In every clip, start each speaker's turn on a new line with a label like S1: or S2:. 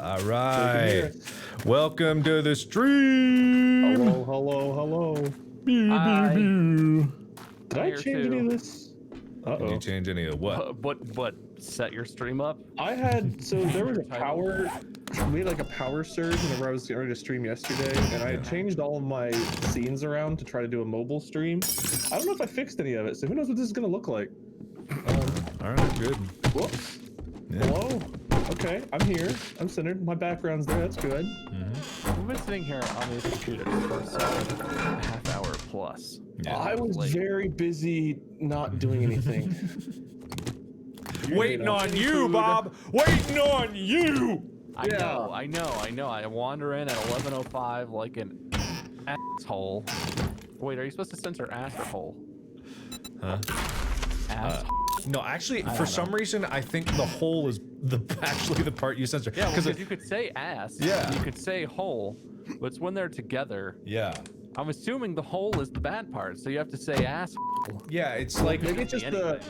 S1: All right. Welcome to the stream.
S2: Hello, hello, hello. Did I change any of this?
S1: Did you change any of what?
S3: What? Set your stream up?
S2: I had, so there was a power, we had like a power surge whenever I was getting ready to stream yesterday, and I had changed all of my scenes around to try to do a mobile stream. I don't know if I fixed any of it, so who knows what this is going to look like.
S1: All right, good.
S2: Whoops.
S1: Yeah.
S2: Hello. Okay, I'm here. I'm centered. My background's there. That's good.
S3: We've been sitting here on this computer for a solid half hour plus.
S1: Yeah.
S2: I was very busy not doing anything.
S1: Waiting on you, Bob. Waiting on you.
S3: I know. I wander in at 11:05 like an asshole. Wait, are you supposed to censor ass or hole?
S1: Huh?
S3: Ass.
S1: No, actually, for some reason, I think the hole is actually the part you censor.
S3: Yeah, because you could say ass.
S1: Yeah.
S3: You could say hole, but it's when they're together.
S1: Yeah.
S3: I'm assuming the hole is the bad part, so you have to say ass.
S1: Yeah, it's like
S2: maybe it's just the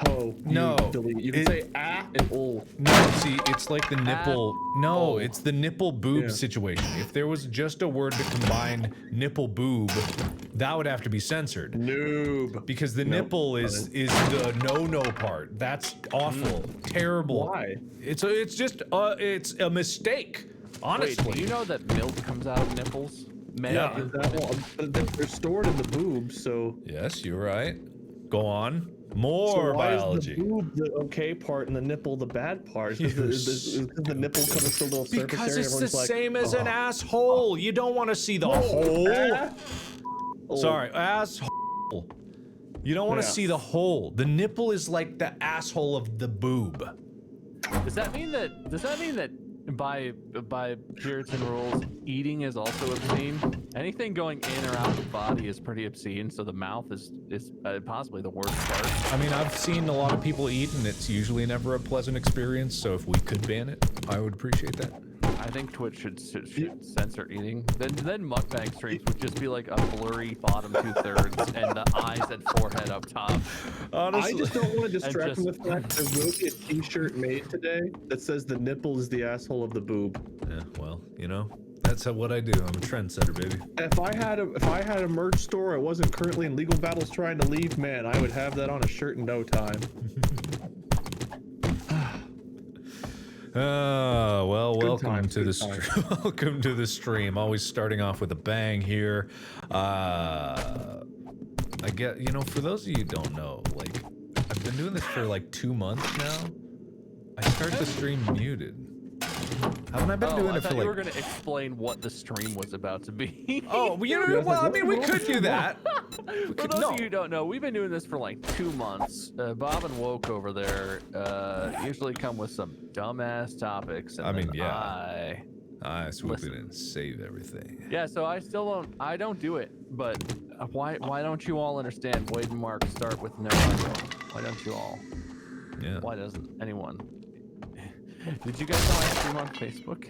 S2: ho.
S1: No,
S2: delete. You can say ah and ol.
S1: No, see, it's like the nipple. No, it's the nipple boob situation. If there was just a word to combine nipple boob, that would have to be censored.
S2: Noob.
S1: Because the nipple is the no part. That's awful, terrible.
S2: Why?
S1: It's just it's a mistake. Honestly.
S3: Wait, do you know that milk comes out of nipples?
S1: Yeah.
S2: They're stored in the boobs, so.
S1: Yes, you're right. Go on. More
S2: so why
S1: biology.
S2: Is the boob the okay part and the nipple the bad part? Is the nipple covers the little surface
S1: because
S2: area?
S1: it's the same as an asshole. You don't want to see the hole. Sorry, asshole. You don't want to see the hole. The nipple is like the asshole of the boob.
S3: Does that mean that by Puritan rules, eating is also obscene? Anything going in or out of the body is pretty obscene, so the mouth is possibly the worst part.
S1: I mean, I've seen a lot of people eat, and it's usually never a pleasant experience, so if we could ban it, I would appreciate that.
S3: I think Twitch should censor eating. Then mukbang streams would just be like a blurry bottom 2/3 and the eyes and forehead up top.
S2: Honestly, I just don't want to distract from the fact there will be a t-shirt made today that says the nipple is the asshole of the boob.
S1: Yeah, well, you know, that's what I do. I'm a trendsetter, baby.
S2: If I had a merch store, I wasn't currently in legal battles trying to leave, man, I would have that on a shirt in no time.
S1: Well, welcome to the welcome to the stream. Always starting off with a bang here. I get, you know, for those of you who don't know, like, I've been doing this for like 2 months now. I start the stream muted. Haven't I been doing it for like?
S3: You were gonna explain what the stream was about to be.
S1: Oh, well, I mean, we could do that.
S3: For those of you who don't know, we've been doing this for like 2 months. Bob and Woke over there usually come with some dumbass topics. And
S1: I mean,
S3: I
S1: swoop in and save everything.
S3: Yeah, so I don't do it. But why don't you all understand? Wade and Mark start with no. Why don't you all?
S1: Yeah.
S3: Why doesn't anyone? Did you guys know I stream on Facebook?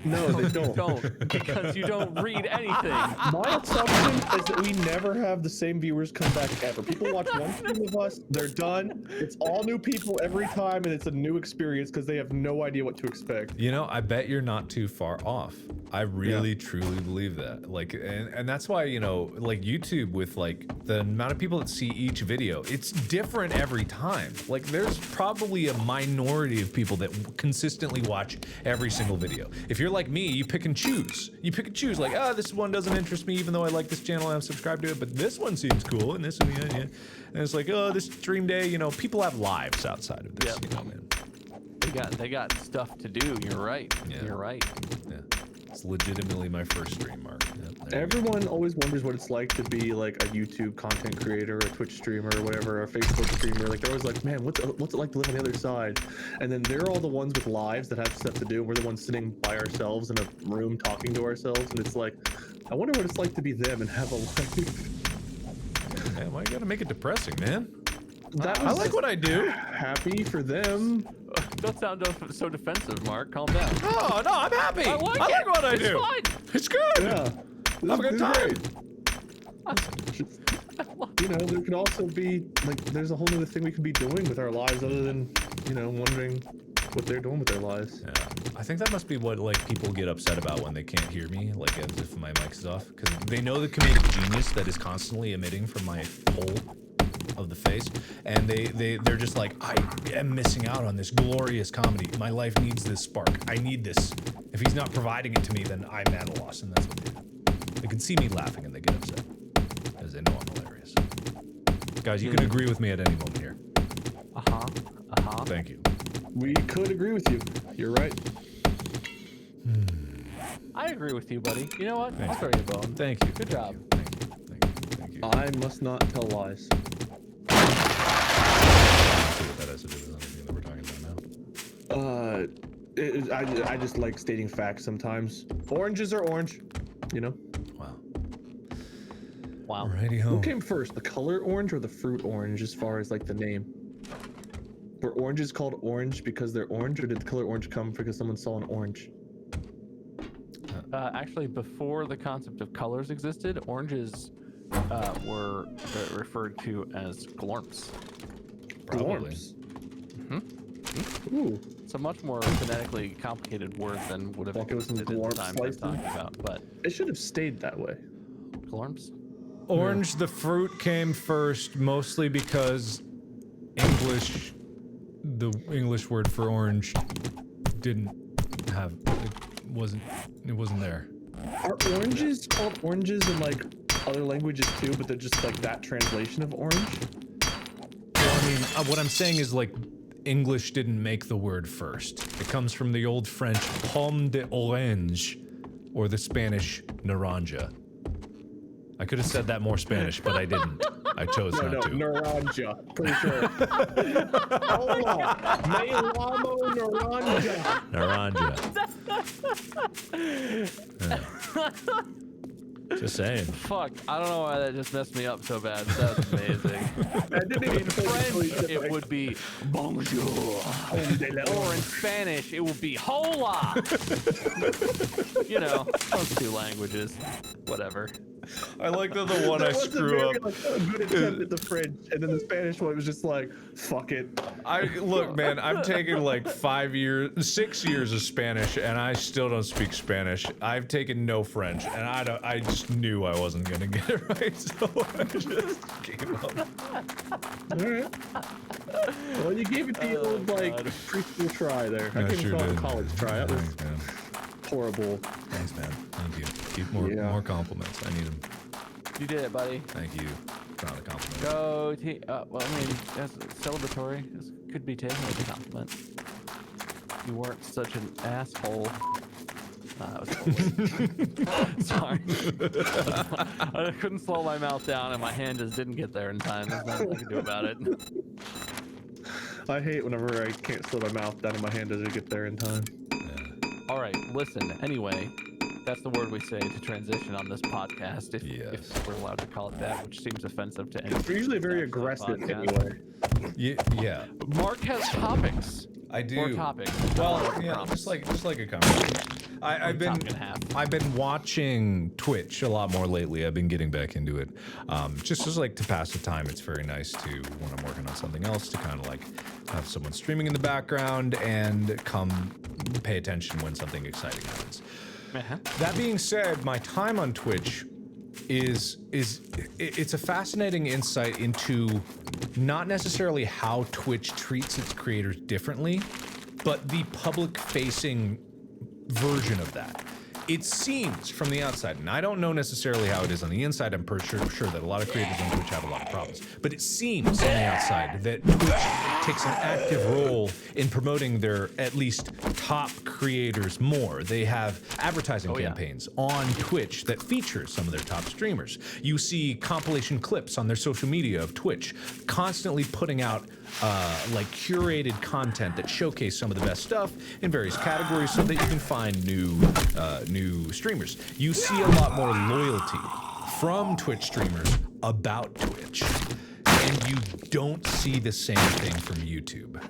S2: No, they don't.
S3: Don't, because you don't read anything.
S2: My assumption is that we never have the same viewers come back ever. People watch one stream of us, they're done. It's all new people every time, and it's a new experience because they have no idea what to expect.
S1: You know, I bet you're not too far off. I really, truly believe that. Like, and that's why, you know, like YouTube with like the amount of people that see each video, it's different every time. Like, there's probably a minority of people that consistently watch every single video. If you're like me, you pick and choose. You pick and choose, like, oh, this one doesn't interest me, even though I like this channel and I'm subscribed to it, but this one seems cool, and this one, yeah. And it's like, oh, this stream day, you know, people have lives outside of this, you know, man.
S3: They got stuff to do. You're right.
S1: Yeah.
S3: You're right.
S1: Yeah. It's legitimately my first stream, Mark. Yep,
S2: Everyone always wonders what it's like to be like a YouTube content creator, a Twitch streamer, or whatever, a Facebook streamer. Like they're always like, man, what's it like to live on the other side? And then they're all the ones with lives that have stuff to do. We're the ones sitting by ourselves in a room talking to ourselves, and it's like, I wonder what it's like to be them and have a life.
S1: Man, why you gotta make it depressing, man?
S2: I
S1: like what I do.
S2: Happy for them.
S3: Don't sound so defensive, Mark. Calm down.
S1: Oh, no, I'm happy.
S3: I like
S1: what I
S3: it's
S1: do.
S3: Fine.
S1: It's good.
S2: Yeah.
S1: Have a good time.
S2: You know, there could also be like, there's a whole other thing we could be doing with our lives other than, you know, wondering what they're doing with their lives.
S1: Yeah, I think that must be what like people get upset about when they can't hear me, like as if my mic is off, because they know the comedic genius that is constantly emitting from my hole of the face, and they're just like, I am missing out on this glorious comedy. My life needs this spark. I need this. If he's not providing it to me, then I'm at a loss, and that's what they do. They can see me laughing and they get upset because they know I'm hilarious. Guys, you can agree with me at any moment here. Thank you.
S2: We could agree with you. You're right.
S3: I agree with you, buddy. You know what?
S1: Thanks.
S3: I'll throw you a bone.
S1: Thank you.
S3: Good job.
S1: Thank you.
S2: I must not tell lies.
S1: See what that has to do with anything that we're talking about now.
S2: I just like stating facts sometimes. Oranges are orange, you know?
S3: Wow.
S1: Alrighty
S2: Who
S1: home.
S2: came first, the color orange or the fruit orange as far as like the name? Were oranges called orange because they're orange, or did the color orange come because someone saw an orange?
S3: Actually, before the concept of colors existed, oranges were referred to as glorps.
S1: Probably.
S2: Ooh.
S3: It's a much more phonetically complicated word than would have
S2: Like it was some
S3: existed at the
S2: glorp
S3: time we're
S2: slicing?
S3: talking about. But
S2: It should have stayed that way.
S3: glorps?
S1: Orange, the fruit came first, mostly because English, the English word for orange, didn't have, it wasn't there.
S2: Are oranges called oranges in like other languages too, but they're just like that translation of orange?
S1: Well, I mean, what I'm saying is like English didn't make the word first. It comes from the old French pomme d'orange, or the Spanish naranja. I could have said that more Spanish, but I didn't. I chose not to.
S2: Naranja. Pretty sure. Hold on. Me llamo naranja.
S1: Naranja. Just saying.
S3: Fuck, I don't know why that just messed me up so bad. That's amazing.
S2: I didn't even
S3: In French, it would be bonjour. Or in Spanish, it would be hola. You know, those two languages. Whatever.
S1: I like that the one I screw up.
S2: Like, a good attempt at the French, and then the Spanish one was just like, fuck it.
S1: Look, man, I've taken like 6 years of Spanish, and I still don't speak Spanish. I've taken no French, and I just knew I wasn't gonna get it right, so I just gave up.
S2: Alright. Well, you gave it the old, like, preschool try there. I can't even call it a college try. That was
S1: Thanks, man.
S2: horrible.
S1: Thanks, man. Thank you. Keep more compliments. I need them.
S3: You did it, buddy.
S1: Thank you. Not a compliment.
S3: Go well, I mean, that's celebratory. This could be taken as a compliment. You weren't such an asshole. That was sorry. I couldn't slow my mouth down, and my hand just didn't get there in time. There's nothing I can do about it.
S2: I hate whenever I can't slow my mouth down and my hand doesn't get there in time.
S3: All right, listen. Anyway, that's the word we say to transition on this podcast, if
S1: Yes.
S3: we're allowed to call it that, which seems offensive to
S2: It's usually very aggressive anyway.
S1: Yeah.
S3: Mark has topics.
S1: I do.
S3: Or topics.
S1: Well,
S3: Not
S1: yeah,
S3: prompts.
S1: just like a conversation. I've been watching Twitch a lot more lately. I've been getting back into it, just as like to pass the time. It's very nice to, when I'm working on something else, to kind of like have someone streaming in the background and come pay attention when something exciting happens. That being said, my time on Twitch it's a fascinating insight into not necessarily how Twitch treats its creators differently, but the public-facing version of that. It seems from the outside, and I don't know necessarily how it is on the inside. I'm sure that a lot of creators on Twitch have a lot of problems, but it seems on the outside that Twitch takes an active role in promoting their at least top creators more. They have advertising campaigns on Twitch that feature some of their top streamers. You see compilation clips on their social media of Twitch constantly putting out like curated content that showcase some of the best stuff in various categories so that you can find new streamers. You see a lot more loyalty from Twitch streamers about Twitch, and you don't see the same thing from YouTube.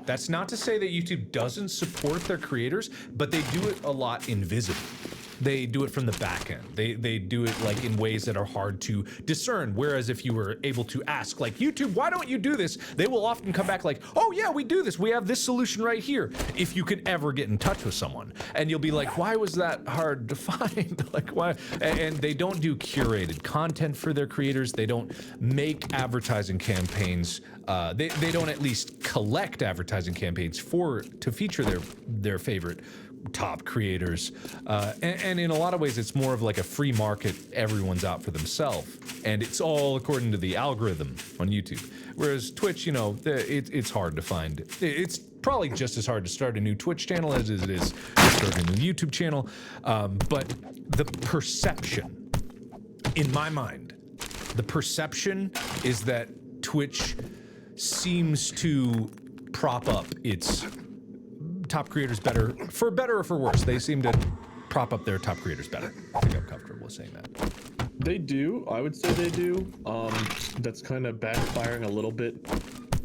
S1: That's not to say that YouTube doesn't support their creators, but they do it a lot invisibly. They do it from the back end. They do it like in ways that are hard to discern. Whereas if you were able to ask, like, YouTube, why don't you do this? They will often come back like, oh yeah, we do this. We have this solution right here. If you could ever get in touch with someone, and you'll be like, why was that hard to find? Like, why? And they don't do curated content for their creators. They don't make advertising campaigns. They don't at least collect advertising campaigns to feature their favorite top creators, and in a lot of ways it's more of like a free market. Everyone's out for themselves, and it's all according to the algorithm on YouTube. Whereas Twitch, you know, it's hard to find. It's probably just as hard to start a new Twitch channel as it is to start a new YouTube channel, but the perception, in my mind, the perception is that Twitch seems to prop up its top creators better or for worse. They seem to prop up their top creators better. I think I'm comfortable with saying that.
S2: They do. I would say they do. That's kind of backfiring a little bit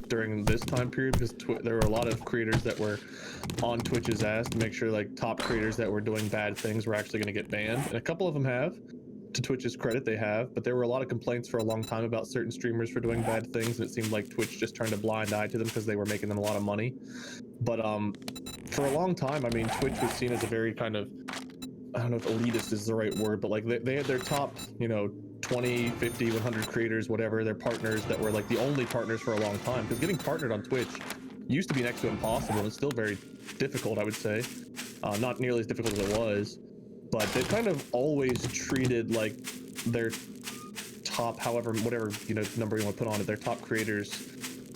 S2: during this time period because there were a lot of creators that were on Twitch's ass to make sure like top creators that were doing bad things were actually going to get banned. And a couple of them have. To Twitch's credit, they have, but there were a lot of complaints for a long time about certain streamers for doing bad things, and it seemed like Twitch just turned a blind eye to them because they were making them a lot of money. But for a long time, I mean, Twitch was seen as a very kind of, I don't know if elitist is the right word, but like they had their top, you know, 20, 50, 100 creators, whatever, their partners that were like the only partners for a long time, because getting partnered on Twitch used to be next to impossible, and it's still very difficult, I would say. Not nearly as difficult as it was. But they've kind of always treated like their top, whatever, you know, number you want to put on it, their top creators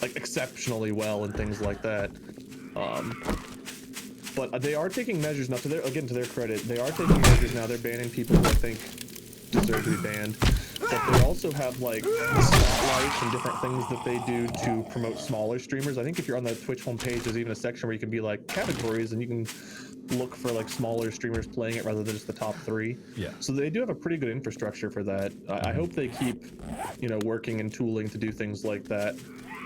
S2: like exceptionally well and things like that. But they are taking measures now. To their credit, they are taking measures now. They're banning people who I think deserve to be banned. But they also have like spotlights and different things that they do to promote smaller streamers. I think if you're on the Twitch homepage, there's even a section where you can be like categories, and you can look for like smaller streamers playing it rather than just the top 3.
S1: Yeah.
S2: So they do have a pretty good infrastructure for that. I hope they keep, you know, working and tooling to do things like that.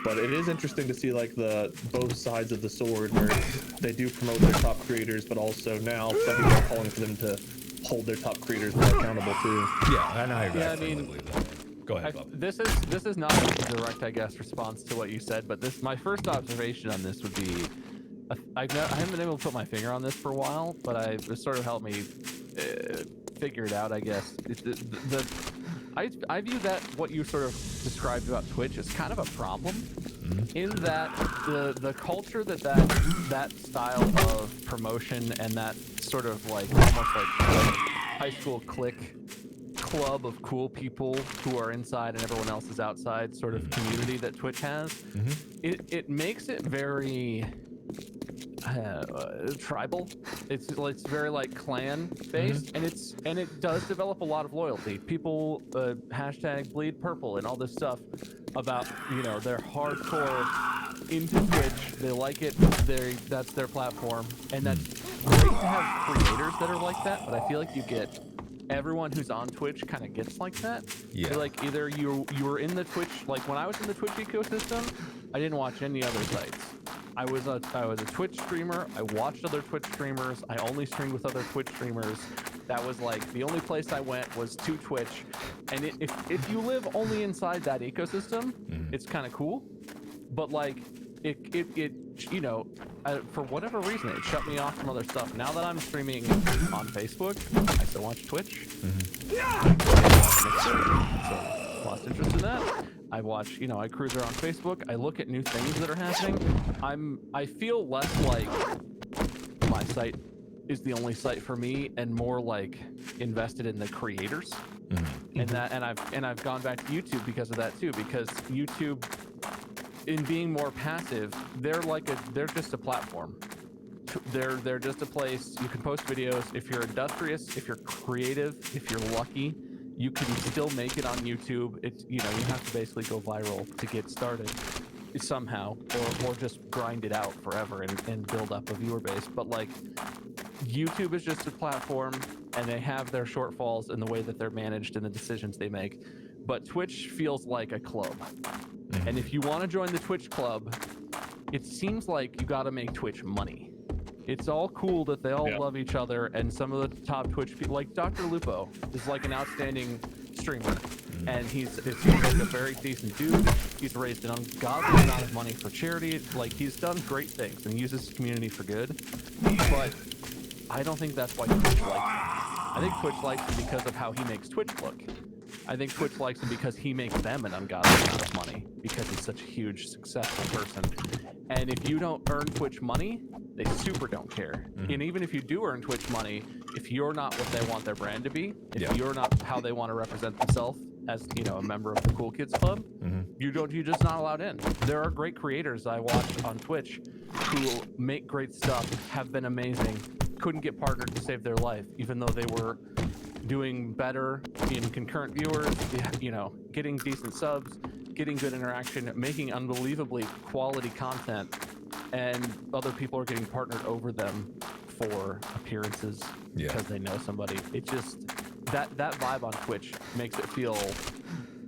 S2: But it is interesting to see like the both sides of the sword where they do promote their top creators, but also now some people are calling for them to hold their top creators more accountable too.
S1: Yeah, and I
S3: mean,
S1: believe that. Go ahead, Bob.
S3: This is not a direct, I guess, response to what you said, but my first observation on this would be, I haven't been able to put my finger on this for a while, but it sort of helped me figure it out, I guess. I view that what you sort of described about Twitch as kind of a problem, in that the culture that style of promotion and that sort of like almost like high school clique club of cool people who are inside and everyone else is outside sort of community that Twitch has, it makes it very tribal. It's very like clan based, and it does develop a lot of loyalty. People hashtag bleed purple and all this stuff about, you know, their hardcore into Twitch. They like it. That's their platform, and that's great to have creators that are like that. But I feel like you get everyone who's on Twitch kind of gets like that.
S1: Yeah.
S3: So like either you were in the Twitch, like when I was in the Twitch ecosystem, I didn't watch any other sites. I was a Twitch streamer. I watched other Twitch streamers. I only streamed with other Twitch streamers. That was like the only place I went was to Twitch. And if you live only inside that ecosystem, it's kind of cool. But like it you know, for whatever reason, it shut me off from other stuff. Now that I'm streaming on Facebook, I still watch Twitch. So lost interest in that. I watch, you know, I cruise around Facebook. I look at new things that are happening. I feel less like my site is the only site for me, and more like invested in the creators. And I've gone back to YouTube because of that too. Because YouTube, in being more passive, they're just a platform. They're just a place you can post videos. If you're industrious, if you're creative, if you're lucky, you can still make it on YouTube. It's, you know, you have to basically go viral to get started somehow, or just grind it out forever and build up a viewer base. But like, YouTube is just a platform, and they have their shortfalls in the way that they're managed and the decisions they make. But Twitch feels like a club. And if you want to join the Twitch club, it seems like you got to make Twitch money. It's all cool that they all love each other, and some of the top Twitch people, like Dr. Lupo, is like an outstanding streamer, and he's like a very decent dude. He's raised an ungodly amount of money for charity. Like, he's done great things and uses his community for good. But I don't think that's why Twitch likes him. I think Twitch likes him because of how he makes Twitch look. I think Twitch likes him because he makes them an ungodly amount of money, because he's such a huge, successful person. And if you don't earn Twitch money, they super don't care. And even if you do earn Twitch money, if you're not what they want their brand to be, if you're not how they want to represent themselves as, you know, a member of the Cool Kids Club, you're just not allowed in. There are great creators I watch on Twitch who make great stuff, have been amazing, couldn't get partnered to save their life, even though they were doing better in concurrent viewers, you know, getting decent subs, getting good interaction, making unbelievably quality content, and other people are getting partnered over them for appearances because they know somebody. It just, that vibe on Twitch makes it feel,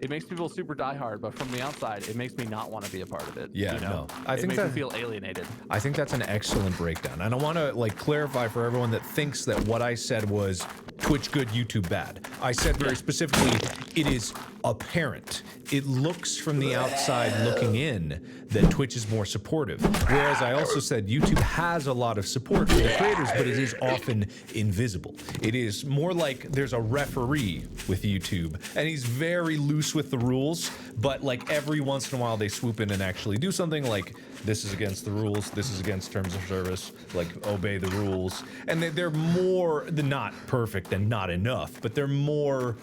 S3: it makes people super diehard, but from the outside, it makes me not want to be a part of it.
S1: Yeah,
S3: you know?
S1: no. I think
S3: makes me feel alienated.
S1: I think that's an excellent breakdown. And I want to like clarify for everyone that thinks that what I said was Twitch good, YouTube bad. I said very specifically, it is apparent. It looks from the outside looking in that Twitch is more supportive. Whereas I also said YouTube has a lot of support for the creators, but it is often invisible. It is more like there's a referee with YouTube, and he's very loose with the rules, but like every once in a while they swoop in and actually do something like, this is against the rules, this is against terms of service, like obey the rules. And they're more, they're not perfect and not enough, but they're more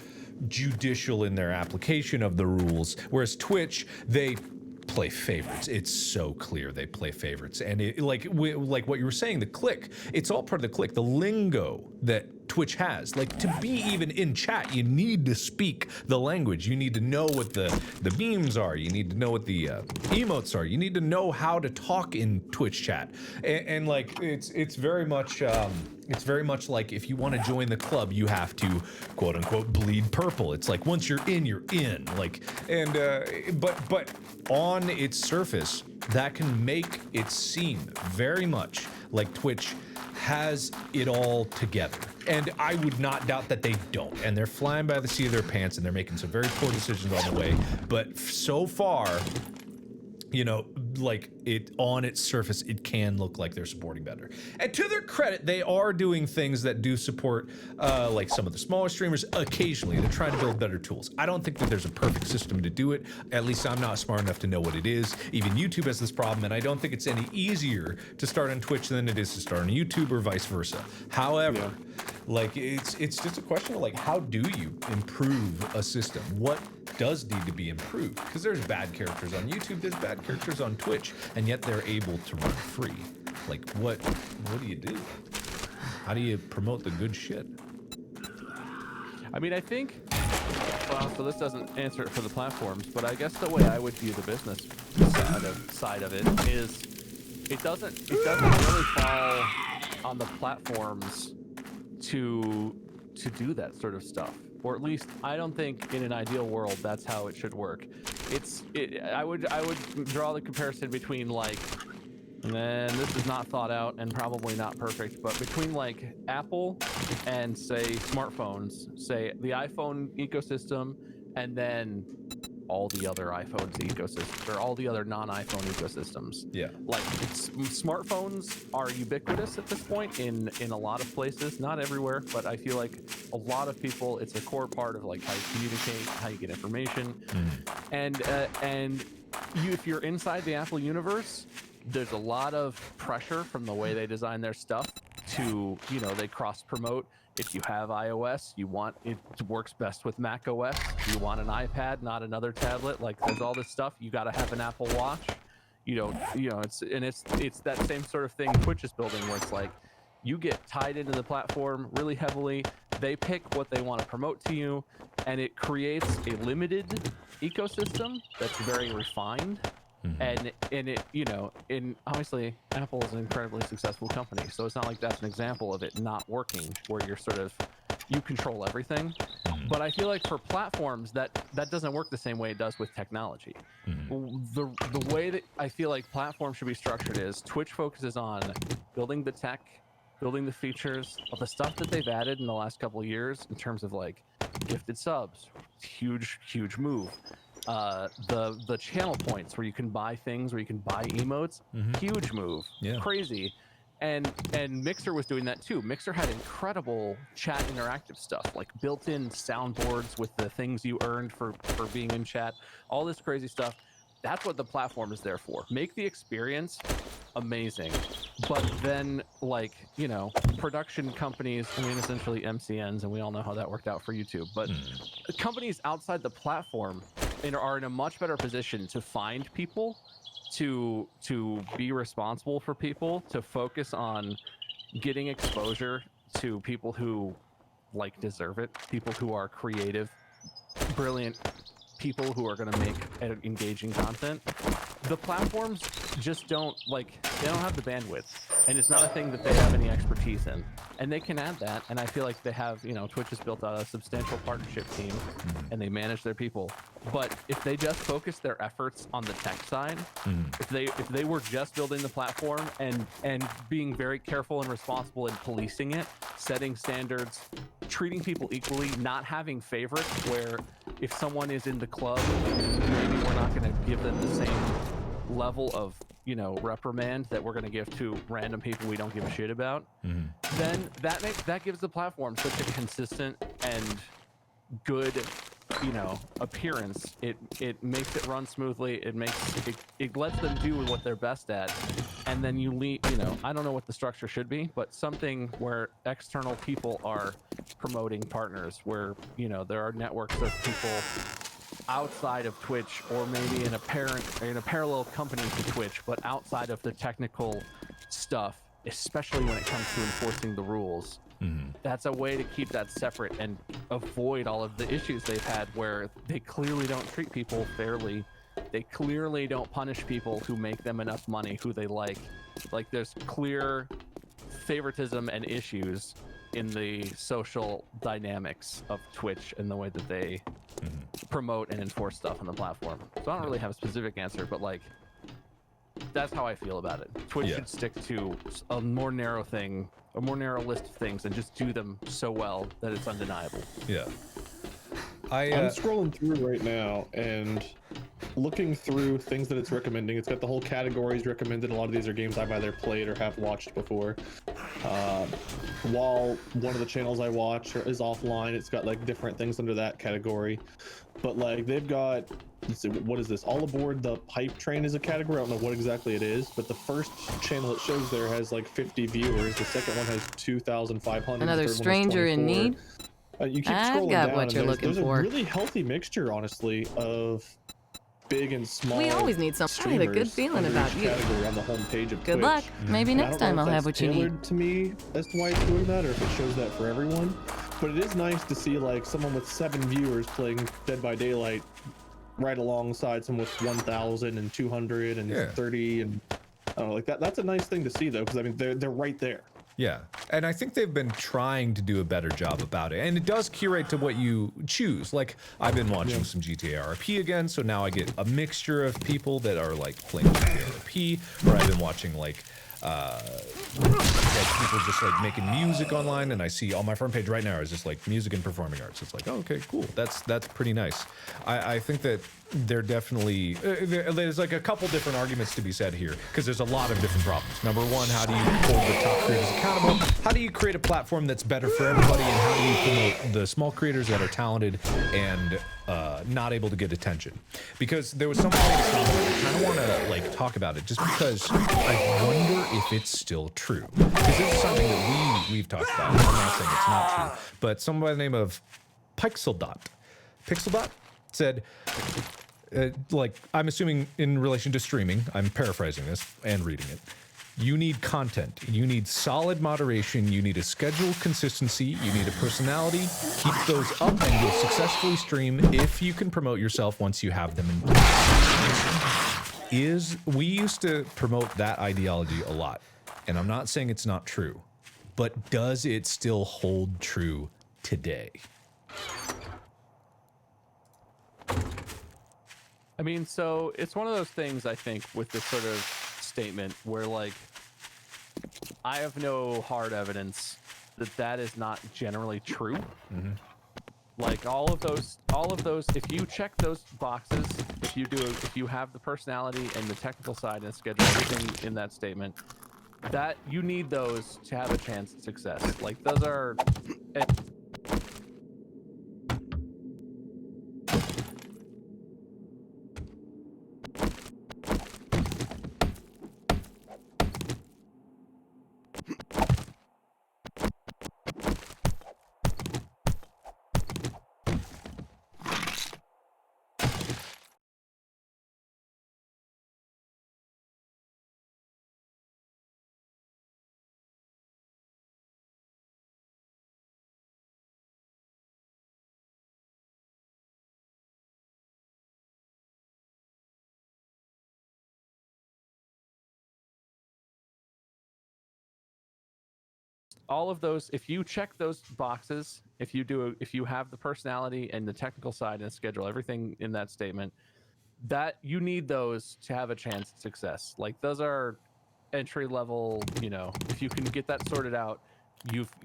S1: judicial in their application of the rules. Whereas Twitch, they play favorites. It's so clear they play favorites. And it, like what you were saying, the click, it's all part of the click, the lingo that Twitch has. Like, to be even in chat, you need to speak the language. You need to know what the memes are. You need to know what the emotes are. You need to know how to talk in Twitch chat. And like, it's very much like if you want to join the club, you have to quote unquote bleed purple. It's like once you're in, you're in. Like, and but on its surface, that can make it seem very much like Twitch has it all together. And I would not doubt that they don't. And they're flying by the seat of their pants, and they're making some very poor decisions on the way. But so far, you know, like, it on its surface, it can look like they're supporting better. And to their credit, they are doing things that do support like some of the smaller streamers. Occasionally, they're trying to build better tools. I don't think that there's a perfect system to do it. At least I'm not smart enough to know what it is. Even YouTube has this problem, and I don't think it's any easier to start on Twitch than it is to start on YouTube, or vice versa. However, like, it's just a question of like, how do you improve a system? What does need to be improved? Because there's bad characters on YouTube, there's bad characters on Twitch, and yet they're able to run free. Like, what do you do? How do you promote the good shit?
S3: I mean, I think, well, so this doesn't answer it for the platforms, but I guess the way I would view the business side side of it is it doesn't really fall on the platforms to do that sort of stuff, or at least I don't think in an ideal world that's how it should work. I would draw the comparison between like, and this is not thought out and probably not perfect, but between like Apple and say smartphones, say the iPhone ecosystem, and then all the other iPhones ecosystem, or all the other non-iPhone ecosystems.
S1: Yeah.
S3: Like smartphones are ubiquitous at this point in a lot of places, not everywhere, but I feel like a lot of people, it's a core part of like how you communicate, how you get information. And if you're inside the Apple universe, there's a lot of pressure from the way they design their stuff to, they cross promote. If you have iOS, you want it works best with Mac OS. You want an iPad, not another tablet. Like there's all this stuff. You got to have an Apple Watch. It's that same sort of thing Twitch is building, where it's like you get tied into the platform really heavily. They pick what they want to promote to you, and it creates a limited ecosystem that's very refined. And obviously Apple is an incredibly successful company, so it's not like that's an example of it not working, where you control everything. But I feel like for platforms that doesn't work the same way it does with technology. The way that I feel like platforms should be structured is Twitch focuses on building the tech, building the features of the stuff that they've added in the last couple of years in terms of like gifted subs, huge move. The channel points where you can buy things, where you can buy emotes, huge move, crazy. And Mixer was doing that too. Mixer had incredible chat interactive stuff, like built-in soundboards with the things you earned for being in chat, all this crazy stuff. That's what the platform is there for. Make the experience amazing. But then, like, production companies, essentially MCNs, and we all know how that worked out for YouTube, but companies outside the platform are in a much better position to find people, to be responsible for people, to focus on getting exposure to people who like deserve it, people who are creative, brilliant people who are going to make engaging content. The platforms just don't have the bandwidth, and it's not a thing that they have any expertise in, and they can add that. And I feel like they have, Twitch has built out a substantial partnership team, and they manage their people. But if they just focus their efforts on the tech side, if they were just building the platform and being very careful and responsible in policing it, setting standards, treating people equally, not having favorites where if someone is in the club, maybe we're not going to give them the same level of reprimand that we're going to give to random people we don't give a shit about, then that gives the platform such a consistent and good appearance. It makes it run smoothly. It lets them do what they're best at, and then you leave. I don't know what the structure should be, but something where external people are promoting partners, where there are networks of people outside of Twitch, or maybe in a parallel company to Twitch, but outside of the technical stuff, especially when it comes to enforcing the rules. That's a way to keep that separate and avoid all of the issues they've had where they clearly don't treat people fairly. They clearly don't punish people who make them enough money, who they like. Like there's clear favoritism and issues in the social dynamics of Twitch and the way that they promote and enforce stuff on the platform. So I don't really have a specific answer, but like that's how I feel about it. Twitch should stick to a more narrow list of things, and just do them so well that it's undeniable.
S1: Yeah.
S2: I'm scrolling through right now and looking through things that it's recommending. It's got the whole categories recommended. A lot of these are games I've either played or have watched before. While one of the channels I watch is offline, it's got like different things under that category. But like they've got, let's see, what is this? All Aboard the Hype Train is a category. I don't know what exactly it is, but the first channel it shows there has like 50 viewers. The second one has 2,500.
S4: Another stranger in need?
S2: You keep
S4: I've
S2: scrolling
S4: got
S2: down,
S4: what you're looking
S2: there's
S4: for.
S2: a really healthy mixture, honestly, of big and small.
S4: We always need some. I had a good feeling about you.
S2: On the homepage of
S4: Good
S2: Twitch.
S4: luck. Maybe next time I'll have what you need.
S2: Tailored to me as to why it's doing that, or if it shows that for everyone. But it is nice to see like someone with 7 viewers playing Dead by Daylight right alongside some with 1,000 and 200 and 30 and I don't know, like that's a nice thing to see though, because I mean they're right there.
S1: Yeah, and I think they've been trying to do a better job about it, and it does curate to what you choose. Like, I've been watching some GTA RP again, so now I get a mixture of people that are like playing GTA RP, or I've been watching like people just like making music online, and I see on my front page right now is just like music and performing arts. It's like, oh, okay, cool. That's pretty nice. I think that they're definitely there's like a couple different arguments to be said here, because there's a lot of different problems. Number one, how do you hold the top creators accountable? How do you create a platform that's better for everybody? And how do you promote the small creators that are talented and not able to get attention? Because there was something I kind of want to like talk about it, just because I wonder if it's still true. Because this is something that we've talked about. I'm not saying it's not true, but someone by the name of Pixeldot said, like, I'm assuming in relation to streaming, I'm paraphrasing this and reading it. You need content. You need solid moderation. You need a schedule consistency. You need a personality. Keep those up and you'll successfully stream if you can promote yourself once you have them in place. We used to promote that ideology a lot. And I'm not saying it's not true, but does it still hold true today?
S3: I mean, so it's one of those things, I think, with this sort of statement where, like, I have no hard evidence that that is not generally true.
S1: Mm-hmm.
S3: Like all of those, if you check those boxes, if you have the personality and the technical side and schedule, everything in that statement, that you need those to have a chance at success. Like those are. All of those, if you check those boxes, if you have the personality and the technical side and schedule, everything in that statement, that you need those to have a chance at success. Like those are entry level, you know, if you can get that sorted out, you've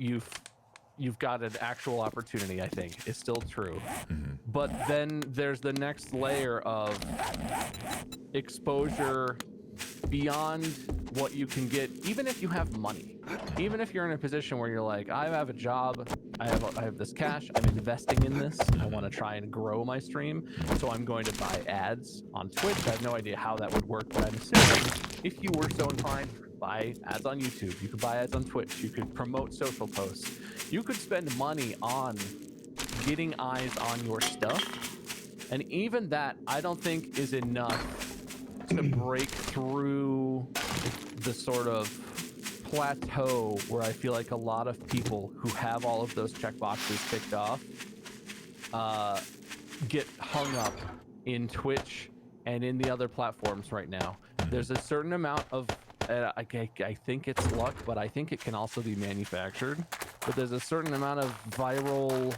S3: got an actual opportunity, I think. It's still true.
S1: Mm-hmm.
S3: But then there's the next layer of exposure beyond what you can get, even if you have money. Even if you're in a position where you're like, I have a job, I have this cash, I'm investing in this, I want to try and grow my stream, so I'm going to buy ads on Twitch. I have no idea how that would work, but I'm assuming if you were so inclined, you could buy ads on YouTube, you could buy ads on Twitch, you could promote social posts, you could spend money on getting eyes on your stuff, and even that I don't think is enough to break through the sort of plateau where I feel like a lot of people who have all of those checkboxes ticked off get hung up in Twitch and in the other platforms right now. There's a certain amount of I think it's luck, but I think it can also be manufactured. But there's a certain amount of viral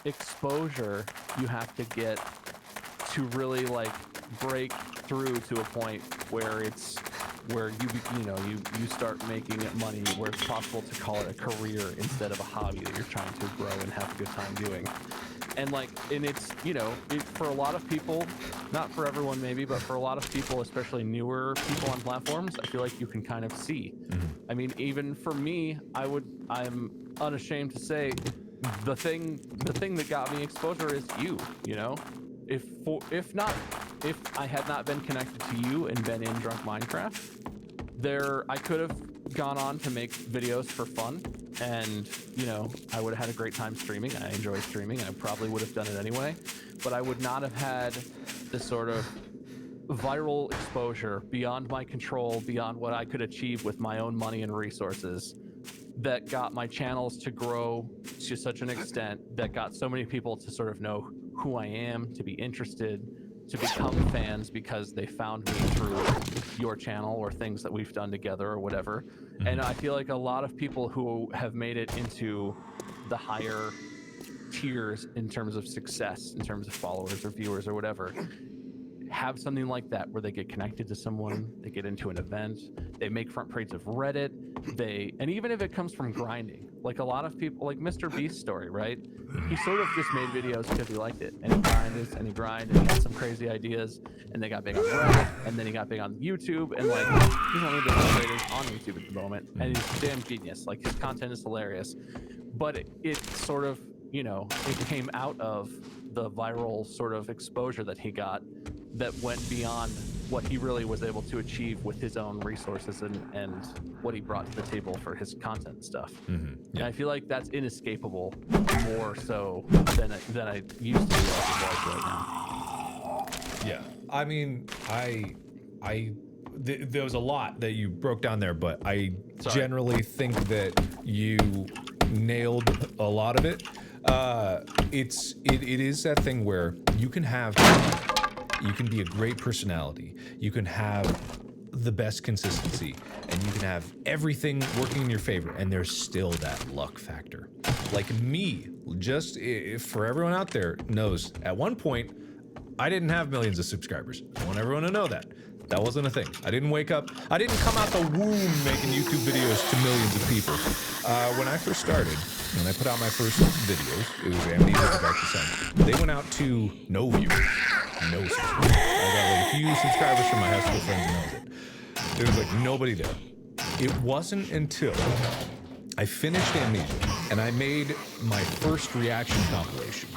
S3: exposure you have to get to really like break through to a point where it's where you start making money, where it's possible to call it a career instead of a hobby that you're trying to grow and have a good time doing. And it's for a lot of people, not for everyone maybe, but for a lot of people, especially newer people on platforms, I feel like you can kind of see. I mean, even for me, I'm unashamed to say the thing that got me exposure is you know. If I had not been connected to you and been in Drunk Minecraft, I could have gone on to make videos for fun, and I would have had a great time streaming. I enjoy streaming. I probably would have done it anyway, but I would not have had this sort of viral exposure beyond my control, beyond what I could achieve with my own money and resources, that got my channels to grow to such an extent that got so many people to sort of know who I am, to be interested, to become fans because they found me through your channel or things that we've done together or whatever. And I feel like a lot of people who have made it into the higher tiers in terms of success, in terms of followers or viewers or whatever, have something like that where they get connected to someone, they get into an event, they make front page of Reddit, and even if it comes from grinding, like a lot of people, like Mr. Beast's story, right? He sort of just made videos because he liked it, and he grinded and he had some crazy ideas, and they got big on Reddit, and then he got big on YouTube, and like he's one of the best creators on YouTube at the moment, and he's a damn genius. Like his content is hilarious, but it sort of, you know, it came out of the viral sort of exposure that he got that went beyond what he really was able to achieve with his own resources and what he brought to the table for his content stuff. And I feel like that's inescapable more so than I used to be like it was right now.
S1: Yeah, I mean, there was a lot that you broke down there, but I generally think that you nailed a lot of it. It is that thing where you can be a great personality, you can have the best consistency, and you can have everything working in your favor, and there's still that luck factor. Like me, just for everyone out there knows, at one point, I didn't have millions of subscribers. I want everyone to know that. That wasn't a thing. I didn't wake up, I didn't come out the womb making YouTube videos to millions of people. When I first started, when I put out my first videos, it was Amnesia Back to Sun. They went out to no viewers, no subscribers. I got like a few subscribers from my high school friends, and that was it. There was like nobody there. It wasn't until I finished Amnesia and I made my first reaction compilation.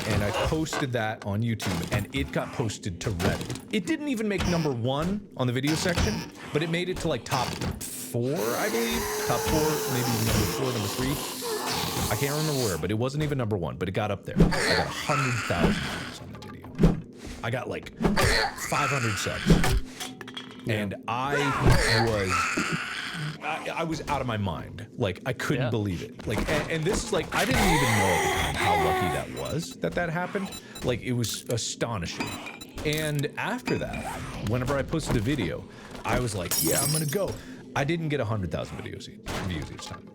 S1: And I posted that on YouTube, and it got posted to Reddit. It didn't even make #1 on the video section, but it made it to like top 4, I believe. Top 4, maybe #4, #3. I can't remember where, but it wasn't even #1, but it got up there. I got 100,000 views on the video. I got like 500 subs. And I was out of my mind. Like, I couldn't believe it. Like, and this is like, I didn't even know at the time how lucky that was that happened. Like, it was astonishing. And after that, whenever I posted a video, I was like, yeah, I'm gonna go. I didn't get 100,000 views each time.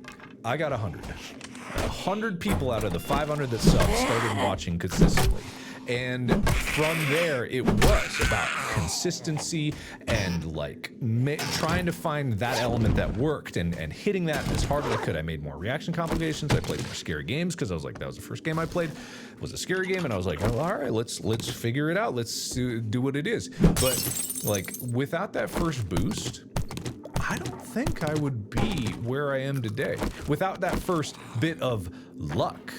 S1: I got 100. 100 people out of the 500 that subbed started watching consistently. And from there, it was about consistency and like trying to find that element that worked and hitting that as hard as I could. I made more reaction compilations. I played more scary games because I was like, that was the first game I played. It was a scary game, and I was like, oh, all right, let's figure it out. Let's do what it is. But like without that first boost, I don't think I would be where I am today. Without that first bit of luck